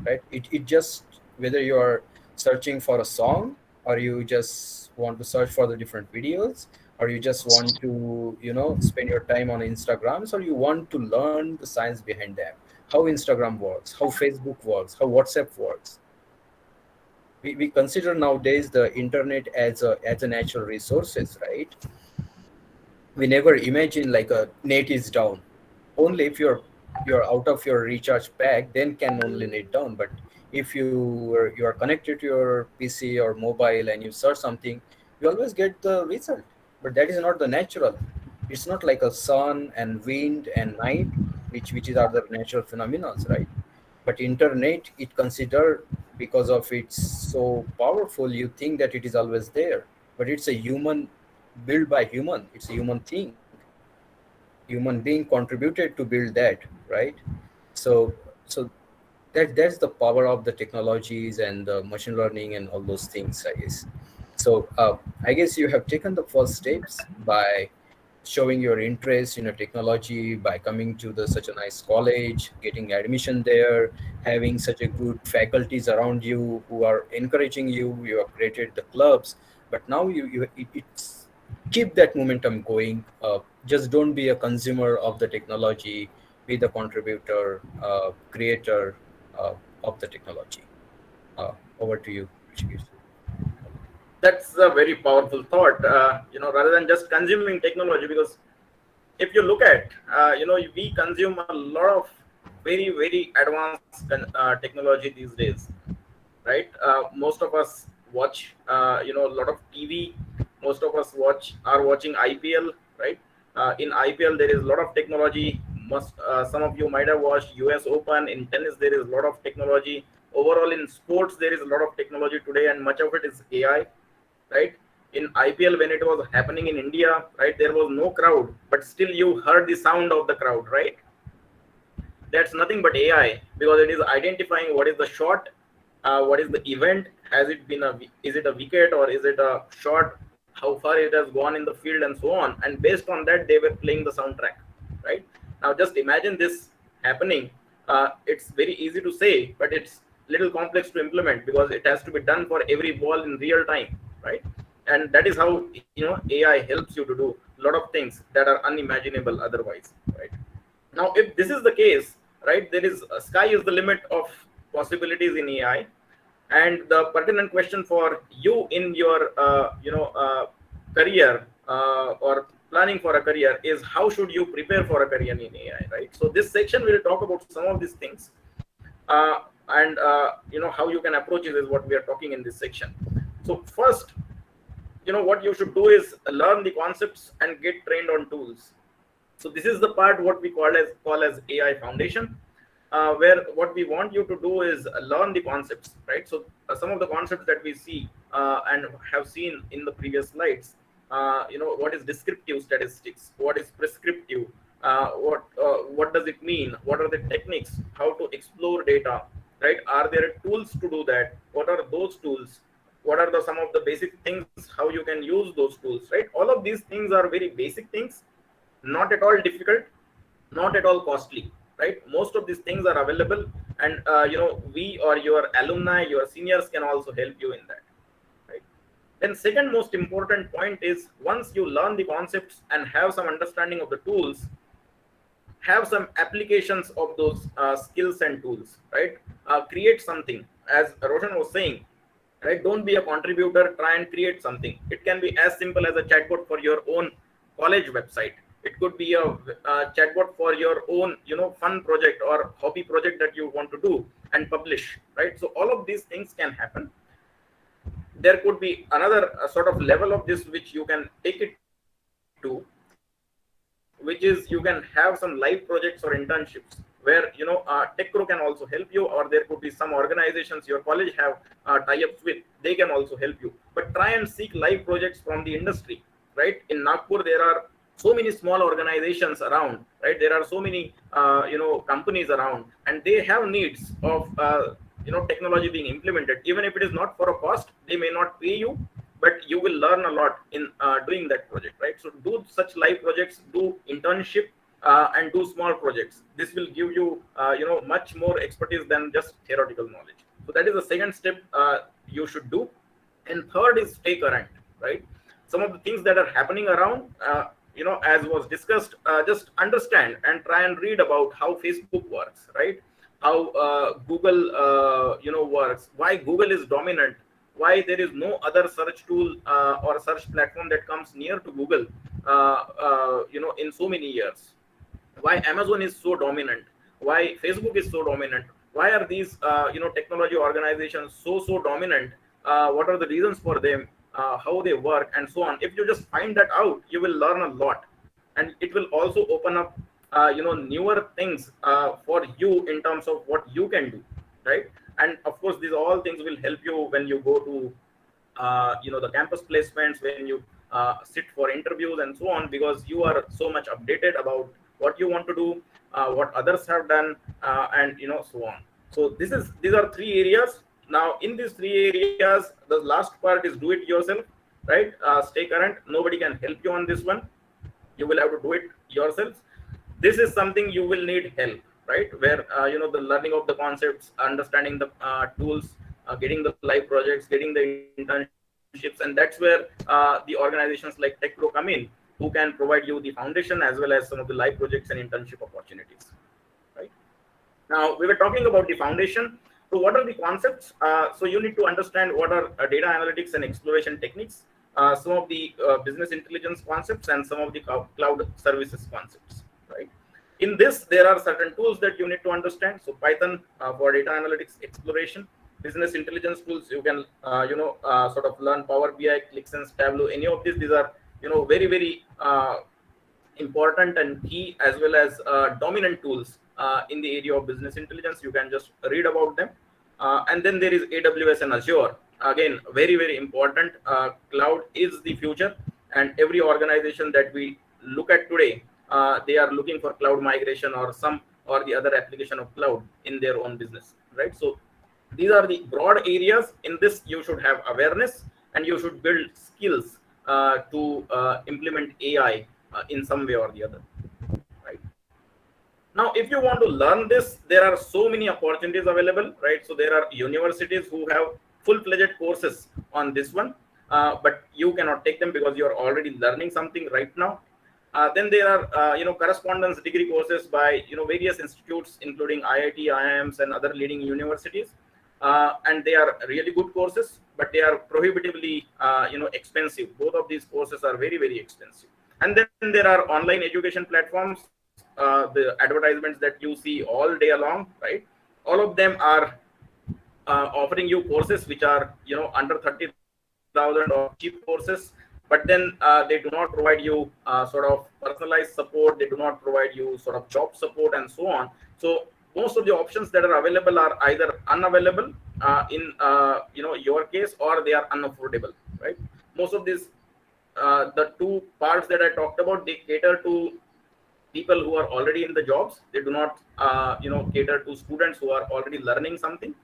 right? It just, whether you are searching for a song, or you just want to search for the different videos, or you just want to spend your time on Instagrams, or you want to learn the science behind them, how Instagram works, how Facebook works, how WhatsApp works. We consider nowadays the internet as a natural resources, right? We never imagine like a net is down. Only if you're you're out of your recharge pack, then can only knit down. But if you are connected to your PC or mobile and you search something, you always get the result. But that is not the natural. It's not like a sun and wind and night, which is other natural phenomena, right? But internet, it considered, because of it's so powerful, you think that it is always there, but it's a human, built by human. It's a human thing, human being contributed to build that, right? So that's the power of the technologies and the machine learning and all those things, I guess. So I guess you have taken the first steps by showing your interest in a technology, by coming to the such a nice college, getting admission there, having such a good faculties around you who are encouraging you. You have created the clubs, but now it's keep that momentum going. Just don't be a consumer of the technology, be the contributor, creator of the technology. Over to you, Rishikesh. That's a very powerful thought. Rather than just consuming technology, because if you look at, we consume a lot of very advanced technology these days, right? Most of us watch, a lot of TV. Most of us are watching IPL, right? In IPL, there is a lot of technology. Some of you might have watched US Open. In tennis, there is a lot of technology. Overall, in sports, there is a lot of technology today, and much of it is AI, right? In IPL, when it was happening in India, right, there was no crowd, but still you heard the sound of the crowd, right? That's nothing but AI, because it is identifying what is the shot, what is the event, has it been is it a wicket or is it a shot, how far it has gone in the field, and so on. And based on that, they were playing the soundtrack, right? Now just imagine this happening. It's very easy to say, but it's little complex to implement, because it has to be done for every ball in real time, right? And that is how AI helps you to do a lot of things that are unimaginable otherwise, right? Now, if this is the case, right, there is sky is the limit of possibilities in AI. And the pertinent question for you in your career, or planning for a career, is how should you prepare for a career in AI, right? So this section will talk about some of these things, and how you can approach it is what we are talking in this section. So first, what you should do is learn the concepts and get trained on tools. So this is the part what we call as AI foundation, where what we want you to do is learn the concepts, right? So some of the concepts that we see and have seen in the previous slides, what is descriptive statistics, what is prescriptive, what does it mean, what are the techniques, how to explore data, right? Are there tools to do that? What are those tools? What are some of the basic things, how you can use those tools, right? All of these things are very basic things, not at all difficult, not at all costly, right? Most of these things are available, and we or your alumni, your seniors can also help you in that, right? Then second most important point is, once you learn the concepts and have some understanding of the tools, have some applications of those skills and tools, right? Create something, as Roshan was saying, right? Don't be a contributor, try and create something. It can be as simple as a chatbot for your own college website. It could be a chatbot for your own fun project or hobby project that you want to do and publish, right? So all of these things can happen. There could be another sort of level of this which you can take it to, which is you can have some live projects or internships where TechCro can also help you, or there could be some organizations your college have tie-ups with, they can also help you. But try and seek live projects from the industry, right? In Nagpur, there are so many small organizations around, right? There are so many companies around, and they have needs of technology being implemented. Even if it is not for a cost, they may not pay you, but you will learn a lot in doing that project, right? So do such live projects, do internship, and do small projects. This will give you much more expertise than just theoretical knowledge. So that is the second step you should do. And third is stay current, right? Some of the things that are happening around, as was discussed, just understand and try and read about how Facebook works, right? How Google works, why Google is dominant, why there is no other search tool or search platform that comes near to Google, in so many years, why Amazon is so dominant, why Facebook is so dominant, why are these technology organizations so dominant, what are the reasons for them, how they work, and so on. If you just find that out, you will learn a lot, and it will also open up newer things for you in terms of what you can do, right? And of course, these all things will help you when you go to the campus placements, when you sit for interviews and so on, because you are so much updated about what you want to do, what others have done, and so on. So these are three areas. Now in these three areas, the last part is do it yourself, right? Stay current. Nobody can help you on this one. You will have to do it yourselves. This is something you will need help, right? Where the learning of the concepts, understanding the tools, getting the live projects, getting the internships, and that's where the organizations like TechPro come in, who can provide you the foundation as well as some of the live projects and internship opportunities, right? Now, we were talking about the foundation. So what are the concepts? So you need to understand what are data analytics and exploration techniques, some of the business intelligence concepts, and some of the cloud services concepts, right? In this, there are certain tools that you need to understand. So Python for data analytics exploration, business intelligence tools, you can sort of learn Power BI, ClickSense, Tableau, any of these are very, very important and key, as well as dominant tools in the area of business intelligence. You can just read about them. And then there is AWS and Azure. Again, very, very important. Cloud is the future, and every organization that we look at today, they are looking for cloud migration or some or the other application of cloud in their own business, right? So these are the broad areas. In this, you should have awareness, and you should build skills to implement AI in some way or the other, right? Now, if you want to learn this, there are so many opportunities available, right? So there are universities who have full-fledged courses on this one, but you cannot take them because you are already learning something right now. Then there are correspondence degree courses by various institutes, including IIT, IIMs, and other leading universities, and they are really good courses, but they are prohibitively expensive. Both of these courses are very, very expensive. And then there are online education platforms, the advertisements that you see all day along, right? All of them are offering you courses which are under 30,000 or cheap courses, but then they do not provide you sort of personalized support. They do not provide you sort of job support and so on. So most of the options that are available are either unavailable in your case, or they are unaffordable, right? Most of these the two parts that I talked about, they cater to people who are already in the jobs. They do not cater to students who are already learning something.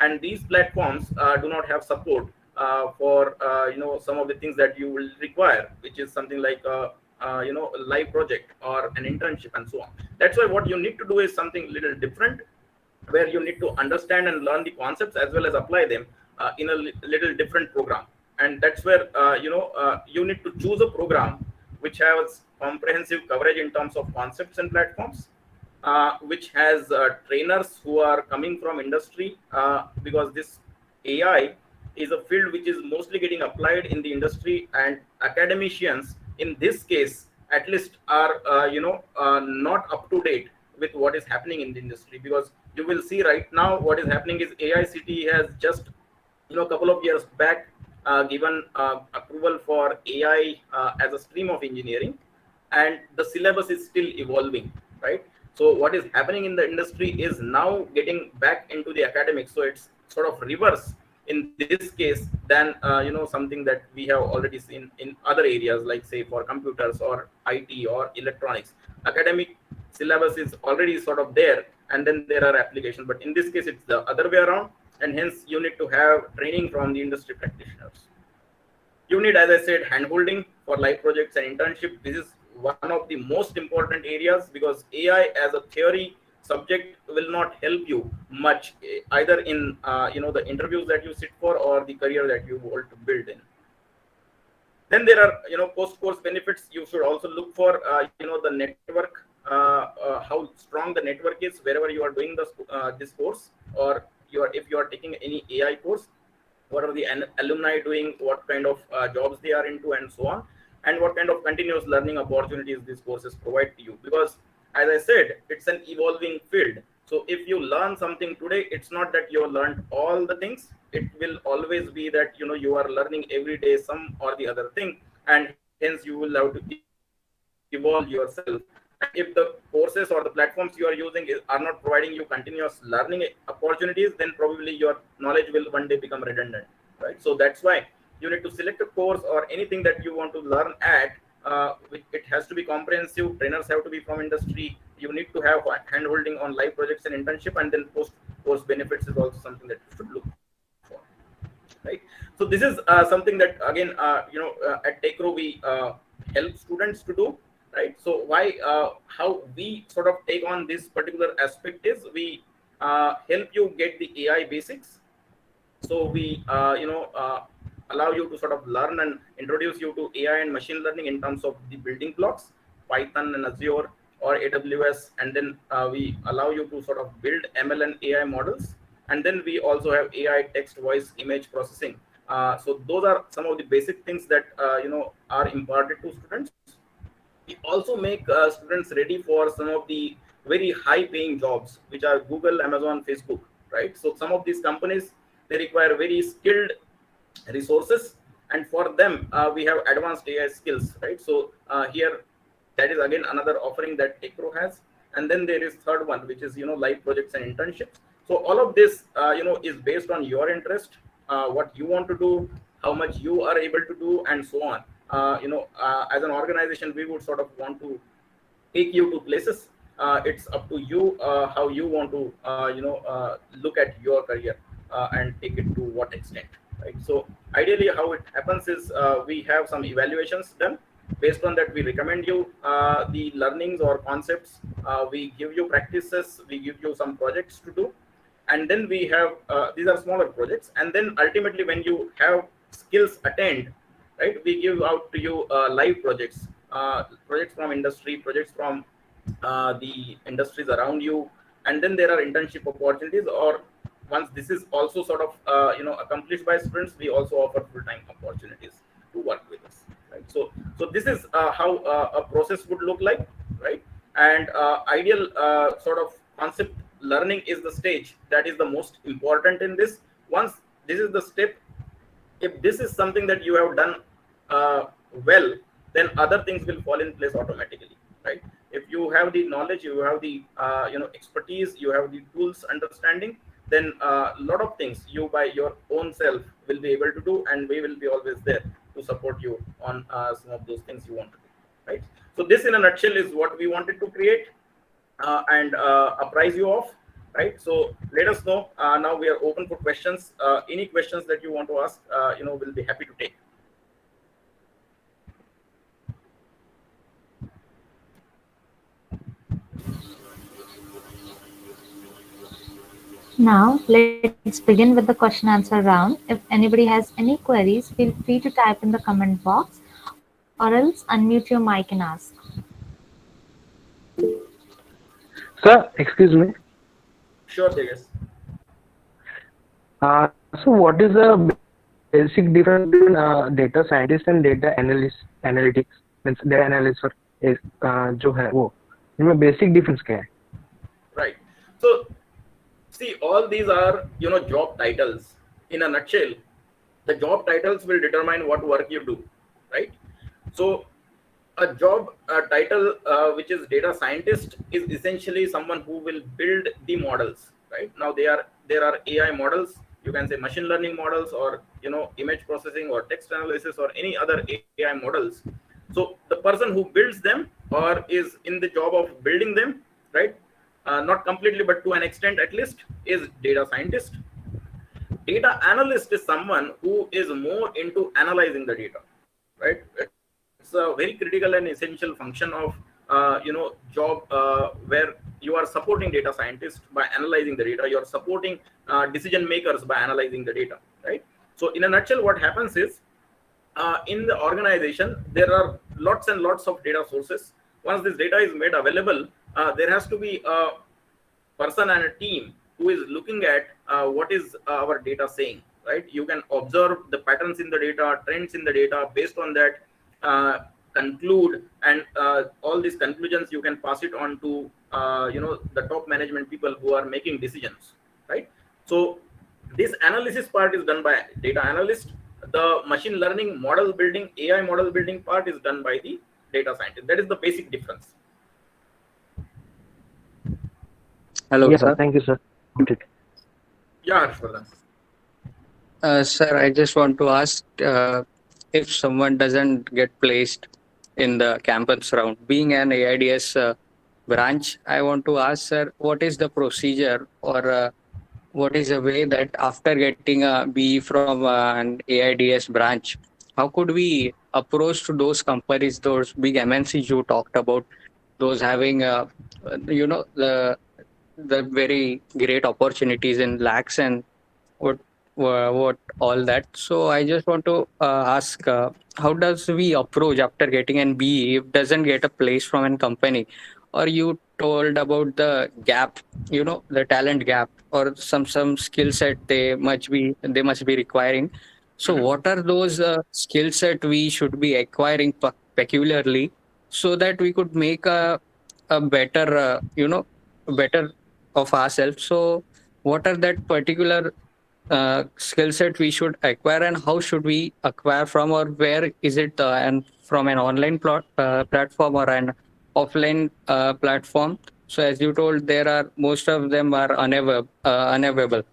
And these platforms do not have support for some of the things that you will require, which is something like a live project or an internship and so on. That's why what you need to do is something little different, where you need to understand and learn the concepts as well as apply them in a little different program. And that's where you need to choose a program which has comprehensive coverage in terms of concepts and platforms, which has trainers who are coming from industry, because this AI is a field which is mostly getting applied in the industry, and academicians in this case at least are not up to date with what is happening in the industry. Because you will see right now what is happening is AICTE has just a couple of years back given approval for AI as a stream of engineering, and the syllabus is still evolving, right? So what is happening in the industry is now getting back into the academics. So it's sort of reverse in this case than something that we have already seen in other areas, like say for computers or IT or electronics. Academic syllabus is already sort of there, and then there are applications. But in this case, it's the other way around, and hence you need to have training from the industry practitioners. You need, as I said, handholding for live projects and internship. This is one of the most important areas, because AI as a theory subject will not help you much either in the interviews that you sit for or the career that you want to build in. Then there are post-course benefits. You should also look for the network, how strong the network is wherever you are doing this course, or if you are taking any AI course. What are the alumni doing, what kind of jobs they are into, and so on, and what kind of continuous learning opportunities these courses provide to you. Because as I said, it's an evolving field. So if you learn something today, it's not that you learned all the things. It will always be that you are learning every day some or the other thing, and hence you will have to evolve yourself. And if the courses or the platforms you are using are not providing you continuous learning opportunities, then probably your knowledge will one day become redundant, right? So that's why you need to select a course or anything that you want to learn at. It has to be comprehensive. Trainers have to be from industry. You need to have hand holding on live projects and internship, and then post course benefits is also something that you should look for, right? So this is something that again at Techro we help students to do, right? So why how we sort of take on this particular aspect is we help you get the AI basics. So we allow you to sort of learn and introduce you to AI and machine learning in terms of the building blocks, Python and Azure or AWS, and then we allow you to sort of build ML and AI models, and then we also have AI text, voice, image processing. So those are some of the basic things that are imparted to students. We also make students ready for some of the very high paying jobs, which are Google, Amazon, Facebook, right? So some of these companies, they require very skilled resources, and for them we have advanced AI skills, right? So here, that is again another offering that Techro has. And then there is third one, which is live projects and internships. So all of this is based on your interest, what you want to do, how much you are able to do, and so on. As an organization, we would sort of want to take you to places. It's up to you how you want to look at your career and take it to what extent, right? So ideally how it happens is we have some evaluations done. Based on that, we recommend you the learnings or concepts. We give you practices, we give you some projects to do, and then we have these are smaller projects. And then ultimately, when you have skills attained, right, we give out to you live projects, projects from industry, projects from the industries around you. And then there are internship opportunities, or once this is also sort of accomplished by students, we also offer full-time opportunities to work with us, right? So this is how a process would look like, right? And ideal sort of concept learning is the stage that is the most important in this. Once this is the step, if this is something that you have done well, then other things will fall in place automatically, right? If you have the knowledge, you have the expertise, you have the tools understanding, then a lot of things you by your own self will be able to do, and we will be always there to support you on some of those things you want to do, right? So this in a nutshell is what we wanted to create and apprise you of, right? So let us know. Now we are open for questions. Any questions that you want to ask, we'll be happy to take. Now, let's begin with the question answer round. If anybody has any queries, feel free to type in the comment box or else unmute your mic and ask. Sir, excuse me. Sure, Tejas. So what is the basic difference between data scientist and data analytics? Means data analyst और जो है वो इनमें basic difference क्या है? Right. So see, all these are job titles. In a nutshell, the job titles will determine what work you do, right? So a job title which is data scientist is essentially someone who will build the models, right? Now there are AI models, you can say machine learning models, or image processing or text analysis or any other AI models. So the person who builds them or is in the job of building them, right, not completely but to an extent at least, is data scientist. Data analyst is someone who is more into analyzing the data, right? It's a very critical and essential function of job where you are supporting data scientists by analyzing the data. You are supporting decision makers by analyzing the data, right? So in a nutshell, what happens is in the organization there are lots and lots of data sources. Once this data is made available, there has to be a person and a team who is looking at what is our data saying, right? You can observe the patterns in the data, trends in the data. Based on that, conclude, and all these conclusions you can pass it on to the top management people who are making decisions, right? So this analysis part is done by data analyst. The machine learning model building, AI model building part is done by the data scientist. That is the basic difference. Hello, Yes, sir. sir. Thank you, sir. Got it. Yeah, Harshvardhan. Sir, I just want to ask if someone doesn't get placed in the campus round, being an AIDS branch, I want to ask, sir, what is the procedure or what is the way that after getting a BE from an AIDS branch, how could we approach to those companies, those big MNCs you talked about, those having, the very great opportunities in lakhs and what what all that. So I just want to ask, how does we approach after getting an BE if doesn't get a place from an company? Or you told about the gap, the talent gap, or some skill set they must be requiring. So what are those skill set we should be acquiring peculiarly so that we could make a better better of ourselves? So what are that particular skill set we should acquire, and how should we acquire from, or where is it, and from an online platform or an offline platform? So as you told, there are most of them are unavailable.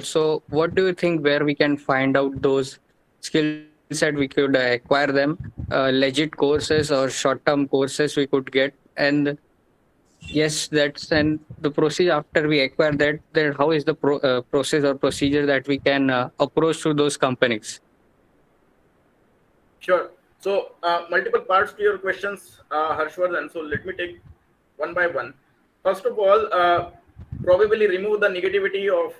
So what do you think, where we can find out those skill set we could acquire them, legit courses or short-term courses we could get? And yes, that's, and the procedure after we acquire that, then how is the process or procedure that we can approach to those companies? Sure. So multiple parts to your questions, Harshvardhan. So let me take one by one. First of all, probably remove the negativity of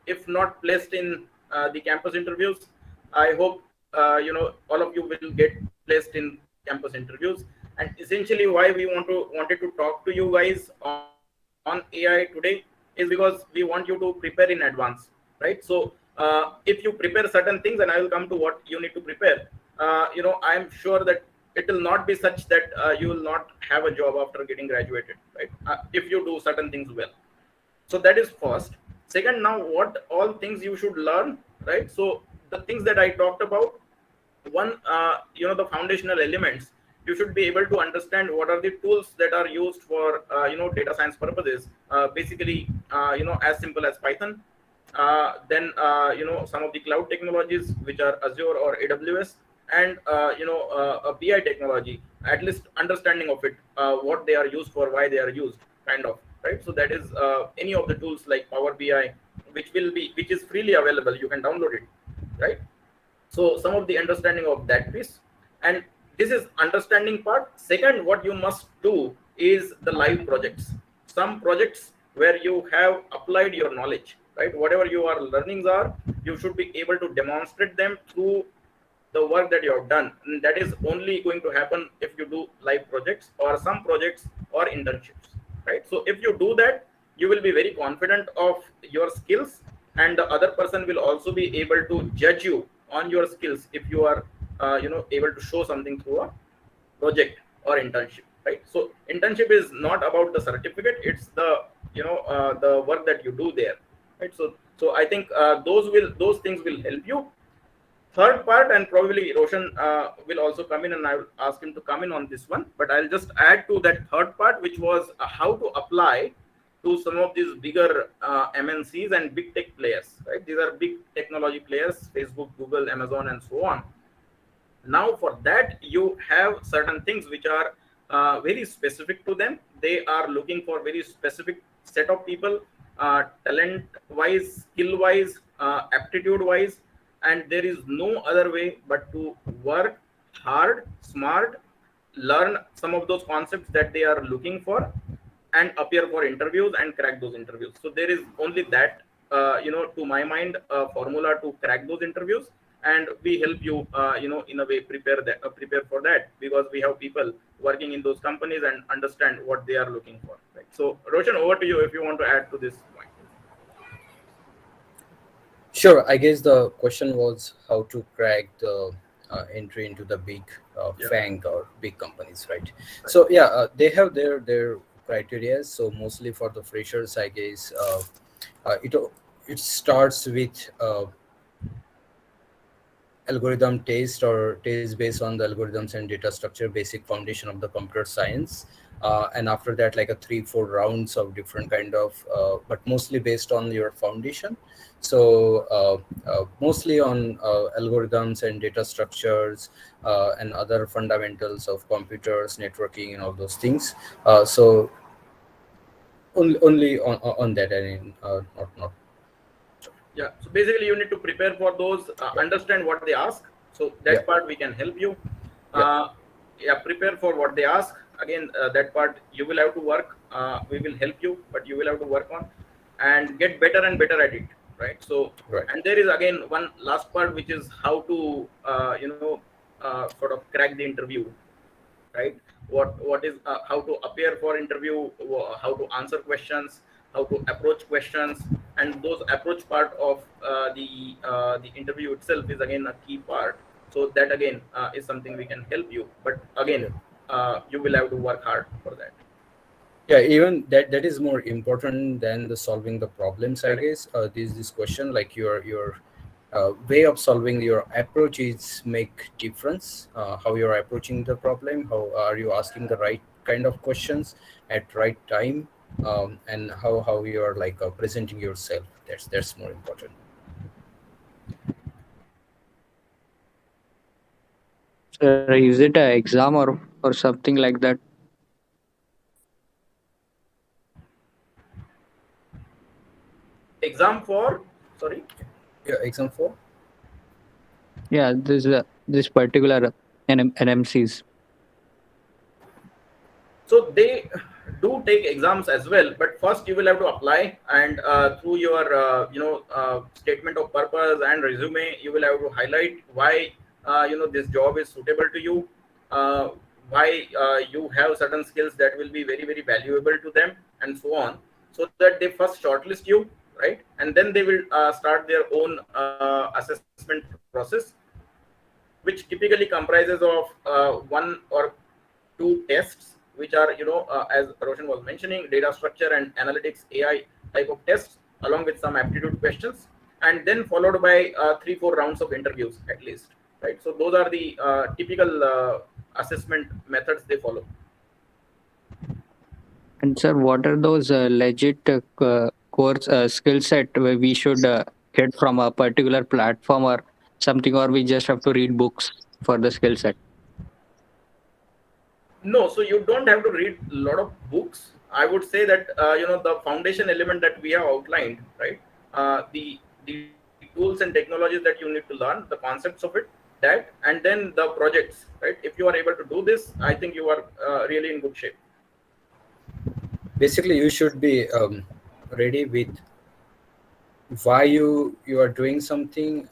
if not placed in the campus interviews. I hope all of you will get placed in campus interviews. And essentially, why we wanted to talk to you guys on AI today is because we want you to prepare in advance, right? So if you prepare certain things, and I will come to what you need to prepare. I am sure that it will not be such that you will not have a job after getting graduated, right? If you do certain things well. So that is first. Second, now what all things you should learn, right? So the things that I talked about, one, the foundational elements, you should be able to understand what are the tools that are used for data science purposes. Basically, as simple as Python. Then some of the cloud technologies, which are Azure or AWS, and a BI technology, at least understanding of it, what they are used for, why they are used, kind of, right? So that is any of the tools like Power BI, which is freely available. You can download it, right? So some of the understanding of that piece, and this is understanding part. Second, what you must do is the live projects. Some projects where you have applied your knowledge, right? Whatever your learnings are, you should be able to demonstrate them through the work that you have done. And that is only going to happen if you do live projects or some projects or internships, right? So if you do that, you will be very confident of your skills, and the other person will also be able to judge you on your skills if you are able to show something through a project or internship, right? So internship is not about the certificate, it's the the work that you do there, right? So I think those things will help you. Third part, and probably Roshan will also come in, and I will ask him to come in on this one, but I'll just add to that third part, which was how to apply to some of these bigger MNCs and big tech players, right? These are big technology players, Facebook, Google, Amazon, and so on. Now for that, you have certain things which are very specific to them. They are looking for very specific set of people, talent wise, skill wise, aptitude wise, and there is no other way but to work hard, smart, learn some of those concepts that they are looking for, and appear for interviews and crack those interviews. So there is only that, to my mind, formula to crack those interviews, and we help you, in a way prepare for that, because we have people working in those companies and understand what they are looking for. Right? So Roshan, over to you if you want to add to this point. Sure. I guess the question was how to crack the entry into the big Yeah. FANG or big companies, right? So yeah, they have their criteria. So mostly for the freshers, I guess it starts with algorithm test or test based on the algorithms and data structure, basic foundation of the computer science. And after that, like a 3-4 rounds of different kind of but mostly based on your foundation. So mostly on algorithms and data structures and other fundamentals of computers, networking, and all those things. So only on that, I mean, not. Yeah, so basically you need to prepare for those, Yeah. understand what they ask, so Yeah. that part we can help you. Yeah. Yeah, prepare for what they ask. Again, that part you will have to work, we will help you, but you will have to work on and get better and better at it, right? So Right. and there is again one last part, which is how to sort of crack the interview, right? What is how to appear for interview, how to answer questions, how to approach questions, and those approach part of the interview itself is again a key part. So that again is something we can help you, but again Yeah. you will have to work hard for that. Yeah, even that is more important than the solving the problems, I Correct. guess. This question, like your way of solving, your approach is make difference. How you're approaching the problem, how are you asking the right kind of questions at right time, and how you are like presenting yourself. That's more important. Sir, is it a exam or something like that? Exam for, sorry. Yeah, exam for. Yeah, this particular NMCs. So they do take exams as well, but first you will have to apply, and through your statement of purpose and resume, you will have to highlight why this job is suitable to you, uh, why you have certain skills that will be very very valuable to them, and so on, so that they first shortlist you, right? And then they will start their own assessment process, which typically comprises of one or two tests, which are as Roshan was mentioning, data structure and analytics AI type of tests, along with some aptitude questions, and then followed by 3-4 rounds of interviews at least, right? So those are the typical assessment methods they follow. And sir, what are those legit course skill set where we should get from a particular platform or something, or we just have to read books for the skill set? No, so you don't have to read a lot of books. I would say that the foundation element that we have outlined, right? The tools and technologies that you need to learn, the concepts of it, that, and then the projects, right? If you are able to do this, I think you are really in good shape. Basically, you should be ready with why you are doing something.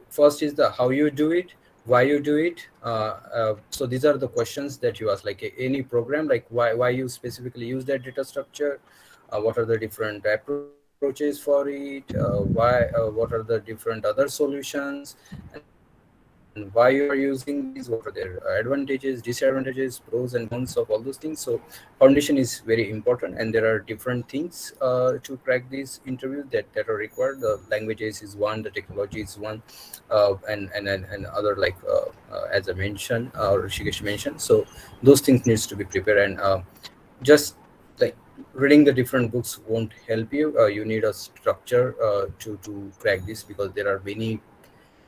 First is the how you do it, why you do it. So these are the questions that you ask, like any program, like why you specifically use that data structure, what are the different approaches for it, what are the different other solutions, and why you are using these, what are their advantages, disadvantages, pros and cons of all those things. So foundation is very important, and there are different things to crack these interviews that are required. The languages is one, the technology is one, and other, like as I mentioned, or Rishikesh mentioned. So those things needs to be prepared, and just like reading the different books won't help you. You need a structure to crack this, because there are many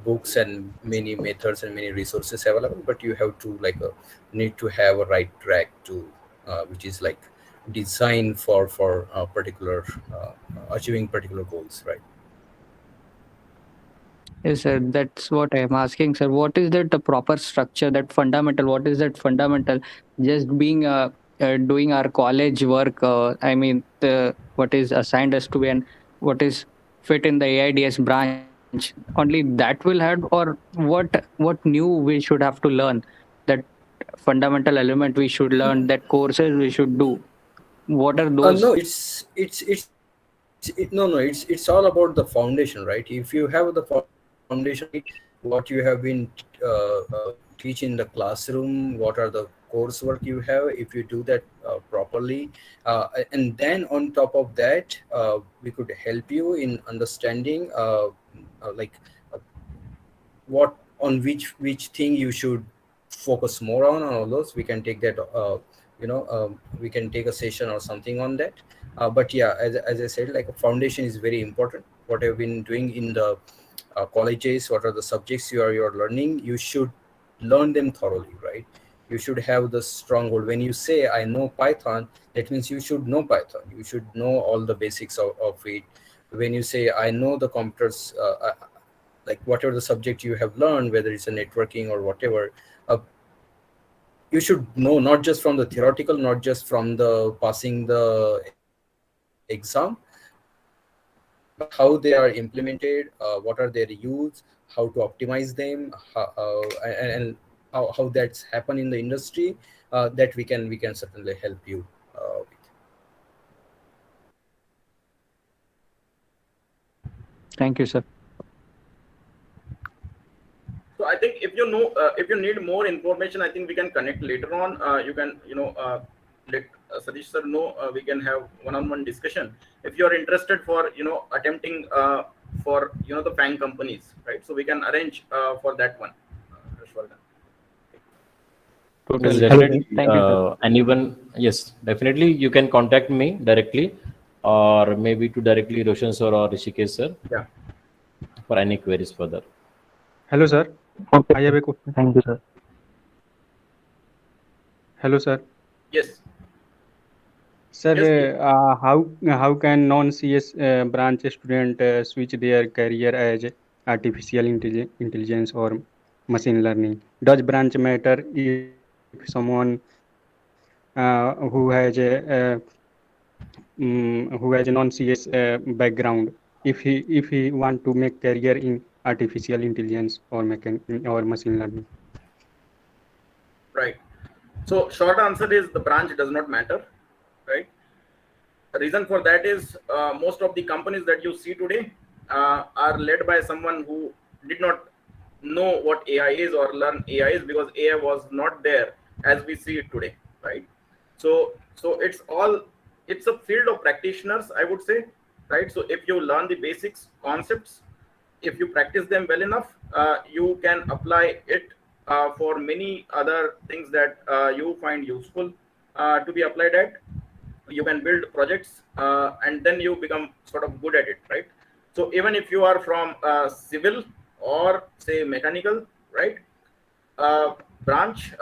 books and many methods and many resources available, but you have to like need to have a right track to which is like designed for particular achieving particular goals, right? Yes, sir. That's what I'm asking, sir. What is that the proper structure, that fundamental? What is that fundamental? Just being doing our college work. I mean, the what is assigned us to be and what is fit in the AIDS branch. Only that will help, or what new we should have to learn? That fundamental element we should learn. That courses we should do. What are those? No, it's all about the foundation, right? If you have the foundation right, then what you have been teach in the classroom, what are the coursework you have, if you do that properly, and then on top of that, we could help you in understanding like uh, what on which thing you should focus more on all those. We can take that we can take a session or something on that. But yeah, as I said, like a foundation is very important. What I've been doing in the colleges, what are the subjects you're learning, you should learn them thoroughly, right? You should have the stronghold. When you say I know Python, that means you should know Python, you should know all the basics of it. When you say I know the computers, like whatever the subject you have learned, whether it's a networking or whatever, you should know not just from the theoretical, not just from the passing the exam, but how they are implemented, what are their use, how to optimize them, and how that's happen in the industry. That we can certainly help you with. Thank you, sir. So I think if you know, if you need more information, I think we can connect later on. You can, let Satish sir know. We can have one-on-one discussion if you are interested for, attempting for, the FANG companies, right? So we can arrange for that one. Harshvardhan. Yes, Totally. definitely. Thank you, sir. Anyone, yes, definitely. You can contact me directly, or maybe to directly Roshan sir or Rishikesh sir Yeah. for any queries further. Hello, sir. Okay, I have a question. thank you, sir. Hello, sir. Yes. Sir, Yes, please. how can non-CS branch student switch their career as artificial intelligence or machine learning? Does branch matter if someone who has a non-CS background, if he want to make career in artificial intelligence or machine learning? Right. So short answer is the branch does not matter, right? The reason for that is most of the companies that you see today are led by someone who did not know what AI is or learn AI is, because AI was not there as we see it today, right? So it's a field of practitioners, I would say, right? So if you learn the basics concepts, if you practice them well enough, you can apply it for many other things that you find useful to be applied at. You can build projects, and then you become sort of good at it, right? So even if you are from civil or say mechanical, right, uh, branch,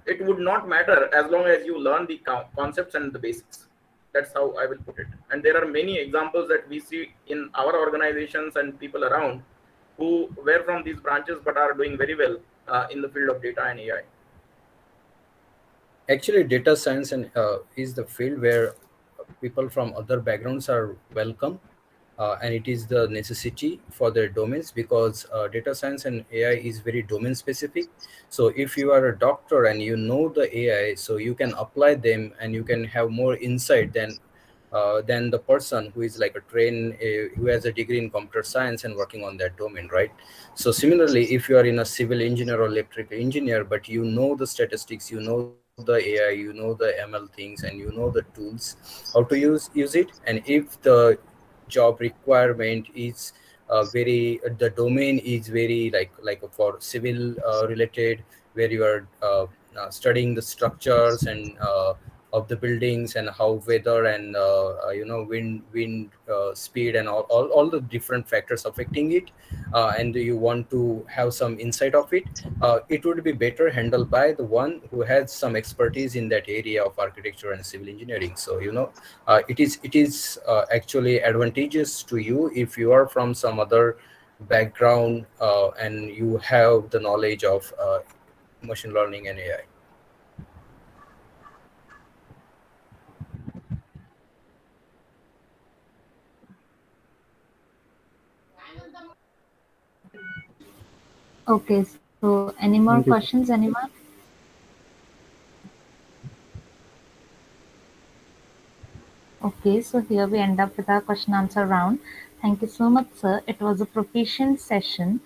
it would not matter as long as you learn the concepts and the basics. That's how I will put it. And there are many examples that we see in our organizations and people around who were from these branches but are doing very well in the field of data and AI. Actually, data science and is the field where people from other backgrounds are welcome, and it is the necessity for their domains, because data science and AI is very domain specific. So if you are a doctor and you know the AI, so you can apply them and you can have more insight than the person who is like a who has a degree in computer science and working on that domain, right? So similarly, if you are in a civil engineer or electrical engineer, but you know the statistics, you know the AI, you know the ML things, and you know the tools, how to use it, and if the job requirement is the domain is very like for civil related, where you are studying the structures and of the buildings, and how weather and wind speed and all the different factors affecting it, and you want to have some insight of it, it would be better handled by the one who has some expertise in that area of architecture and civil engineering. So it is actually advantageous to you if you are from some other background, and you have the knowledge of machine learning and AI. Okay, so any more Thank you, questions, sir. anyone? Okay, so here we end up with our question answer round. Thank you so much, sir. It was a proficient session.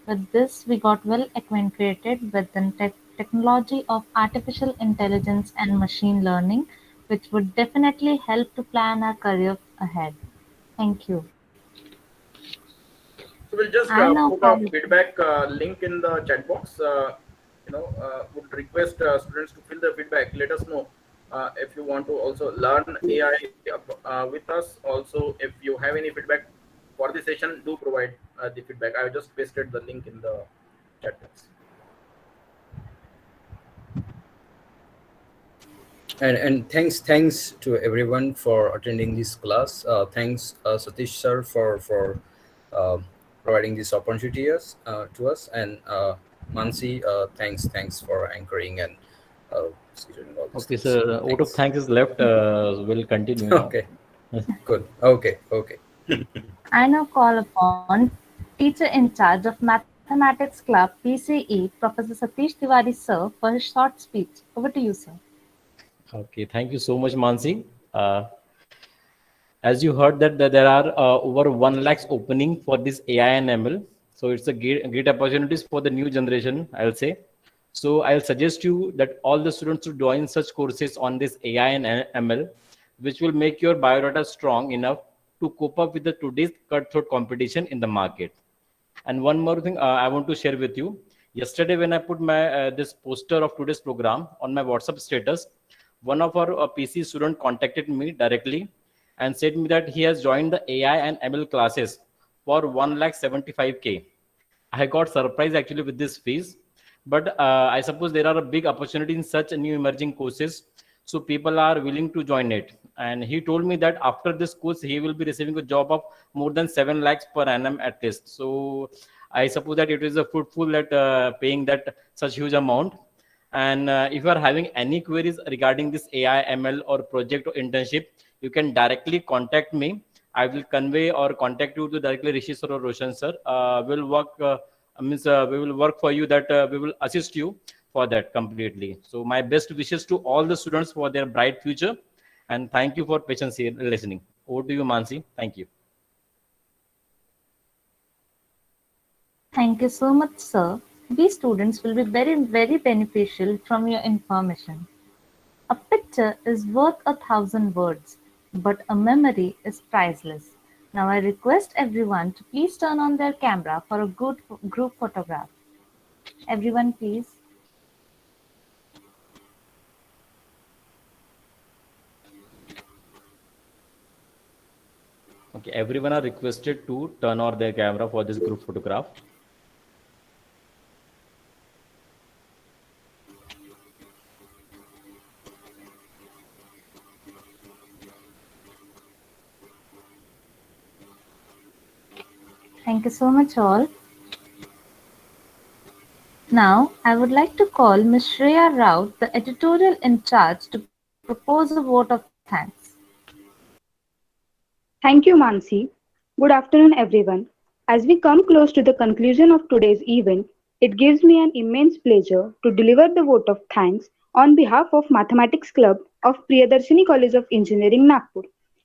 With this, we got well acquainted with the technology of artificial intelligence and machine learning, which would definitely help to plan our career ahead. Thank you. So we'll just I now put a call feedback link in the chat box. Would request students to fill the feedback. Let us know if you want to also learn AI with us. Also, if you have any feedback for the session, do provide the feedback. I just pasted the link in the chat box. And thanks to everyone for attending this class. Thanks Satish sir for uh, providing this opportunity to us, and Mansi, thanks for anchoring and scheduling all these Okay, things. sir. Vote of Thanks. thanks is left. We'll continue now. Okay, good. Okay. I now call upon Teacher in charge of Mathematics Club PCE, Professor Satish Tiwari sir, for his short speech. Over to you, sir. Okay, thank you so much, Mansi. As you heard that there are over 1 lakhs opening for this AI and ML. So it's a great opportunities for the new generation, I'll say. So I'll suggest you that all the students to join such courses on this AI and ML, which will make your biodata strong enough to cope up with the today's cutthroat competition in the market. And one more thing I want to share with you. Yesterday, when I put my this poster of today's program on my WhatsApp status, one of our PC student contacted me directly and said me that he has joined the AI and ML classes for 1,75,000. I got surprised actually with this fees, but I suppose there are a big opportunity in such new emerging courses, so people are willing to join it. And he told me that after this course, he will be receiving a job of more than 7 lakhs per annum at least. So I suppose that it is a fruitful that paying that such huge amount. And if you are having any queries regarding this AI, ML, or project or internship, you can directly contact me. I will convey or contact you to directly Rishi sir or Roshan sir. We will work for you that we will assist you for that completely. So my best wishes to all the students for their bright future, and thank you for patience here listening. Over to you, Mansi. Thank you. Thank you so much, sir. We students will be very beneficial from your information. A picture is worth 1,000 words, but a memory is priceless. Now I request everyone to please turn on their camera for a good group photograph. Everyone, please. Okay, everyone are requested to turn on their camera for this group photograph. Thank you so much, all. Now, I would like to call Ms. Shreya Rao, the editorial in charge, to propose a vote of thanks. Thank you, Mansi. Good afternoon, everyone. As we come close to the conclusion of today's event, it gives me an immense pleasure to deliver the vote of thanks on behalf of Mathematics Club of Priyadarshini College of Engineering, Nagpur.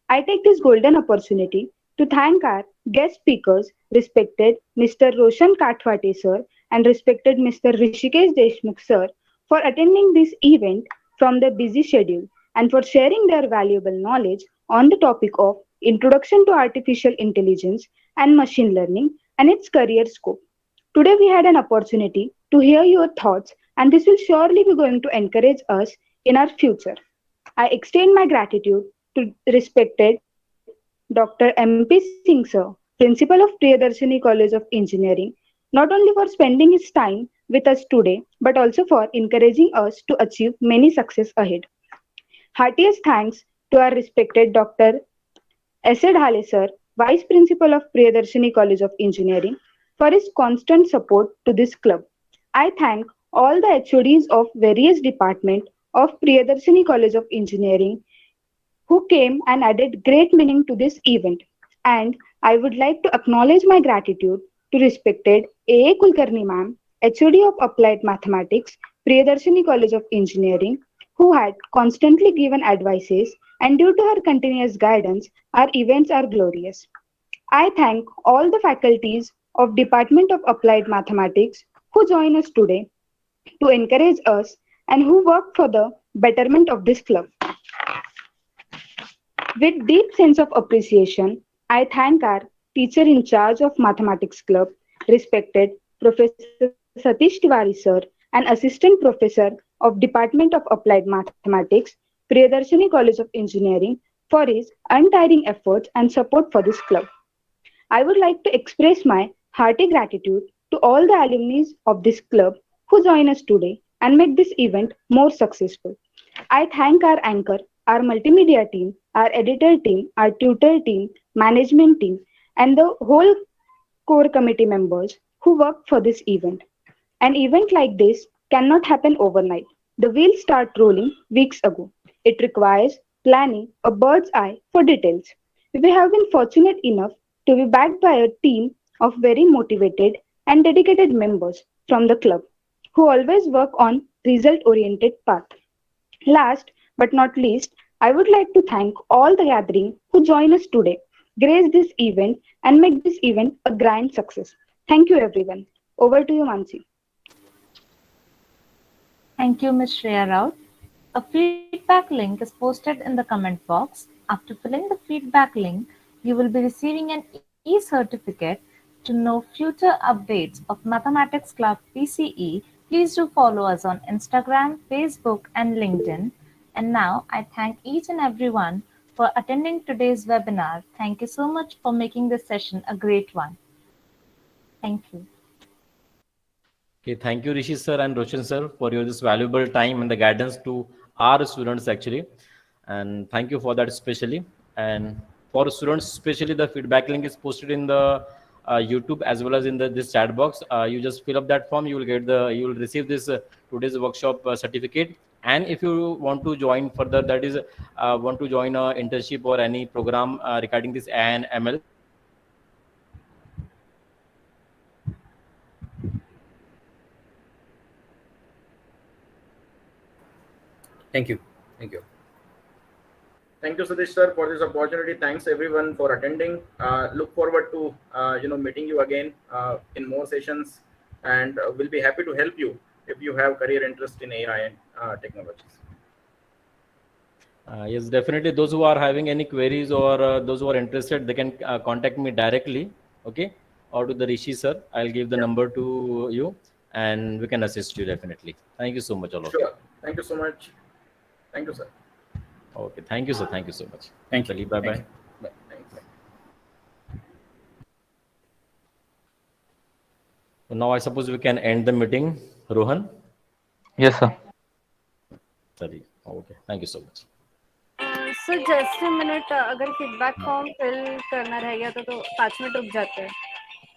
I take this golden opportunity to thank our guest speakers, respected Mr. Roshan Kathwate sir and respected Mr. Rishikesh Deshmukh sir, for attending this event from their busy schedule and for sharing their valuable knowledge on the topic of Introduction to Artificial Intelligence and Machine Learning and its career scope. Today we had an opportunity to hear your thoughts, and this will surely be going to encourage us in our future. I extend my gratitude to respected Dr. MP Singh sir, Principal of Priyadarshini College of Engineering, not only for spending his time with us today, but also for encouraging us to achieve many success ahead. Heartiest thanks to our respected Dr. Asad Hale sir, Vice Principal of Priyadarshini College of Engineering, for his constant support to this club. I thank all the HODs of various departments of Priyadarshini College of Engineering who came and added great meaning to this event. And I would like to acknowledge my gratitude to respected A.A. Kulkarni ma'am, HOD of Applied Mathematics, Priyadarshini College of Engineering, who had constantly given advices, and due to her continuous guidance, our events are glorious. I thank all the faculties of Department of Applied Mathematics who join us today to encourage us and who work for the betterment of this club. With deep sense of appreciation, I thank our teacher in charge of Mathematics Club, respected Professor Satish Tiwari sir, and Assistant Professor of Department of Applied Mathematics, Priyadarshini College of Engineering, for his untiring efforts and support for this club. I would like to express my hearty gratitude to all the alumni of this club who join us today and make this event more successful. I thank our anchor, our multimedia team, our editor team, our tutor team, management team, and the whole core committee members who worked for this event. An event like this cannot happen overnight. The wheels start rolling weeks ago. It requires planning a bird's eye for details. We have been fortunate enough to be backed by a team of very motivated and dedicated members from the club who always work on result oriented path. Last but not least, I would like to thank all the gathering who join us today, grace this event and make this event a grand success. Thank you everyone. Over to you, Mansi. Thank you, Ms. Shreya Rao. A feedback link is posted in the comment box. After filling the feedback link, you will be receiving an e-certificate. To know future updates of Mathematics Club PCE, please do follow us on Instagram, Facebook, and LinkedIn. And now I thank each and everyone for attending today's webinar. Thank you so much for making this session a great one. Thank you. Okay, thank you, Rishi sir and Roshan sir, for your this valuable time and the guidance to our students actually, and thank you for that especially. And for students, especially the feedback link is posted in the YouTube as well as in the this chat box. You just fill up that form, you will receive this today's workshop certificate. And if you want to join further, that is want to join a internship or any program regarding this AI and ML. Thank you. Thank you. Thank you, Satish sir, for this opportunity. Thanks everyone for attending. Look forward to meeting you again in more sessions, and we'll be happy to help you if you have career interest in AI and technologies. Yes, definitely. Those who are having any queries or those who are interested, they can contact me directly. Okay, or to the Rishi sir. I'll give the number to you, and we can assist you definitely. Thank you so much, all of you. Sure. Thank you so much. Thank you, sir. Okay, thank you, sir. Thank you so much. Thank you. Bye Thank bye. you. Bye. Thanks. So now I suppose we can end the meeting. Rohan. Yes, sir. Sorry. Okay. Thank you so much. Sir just minute अगर feedback form fill करना रह गया तो 5 minute रुक जाते हैं.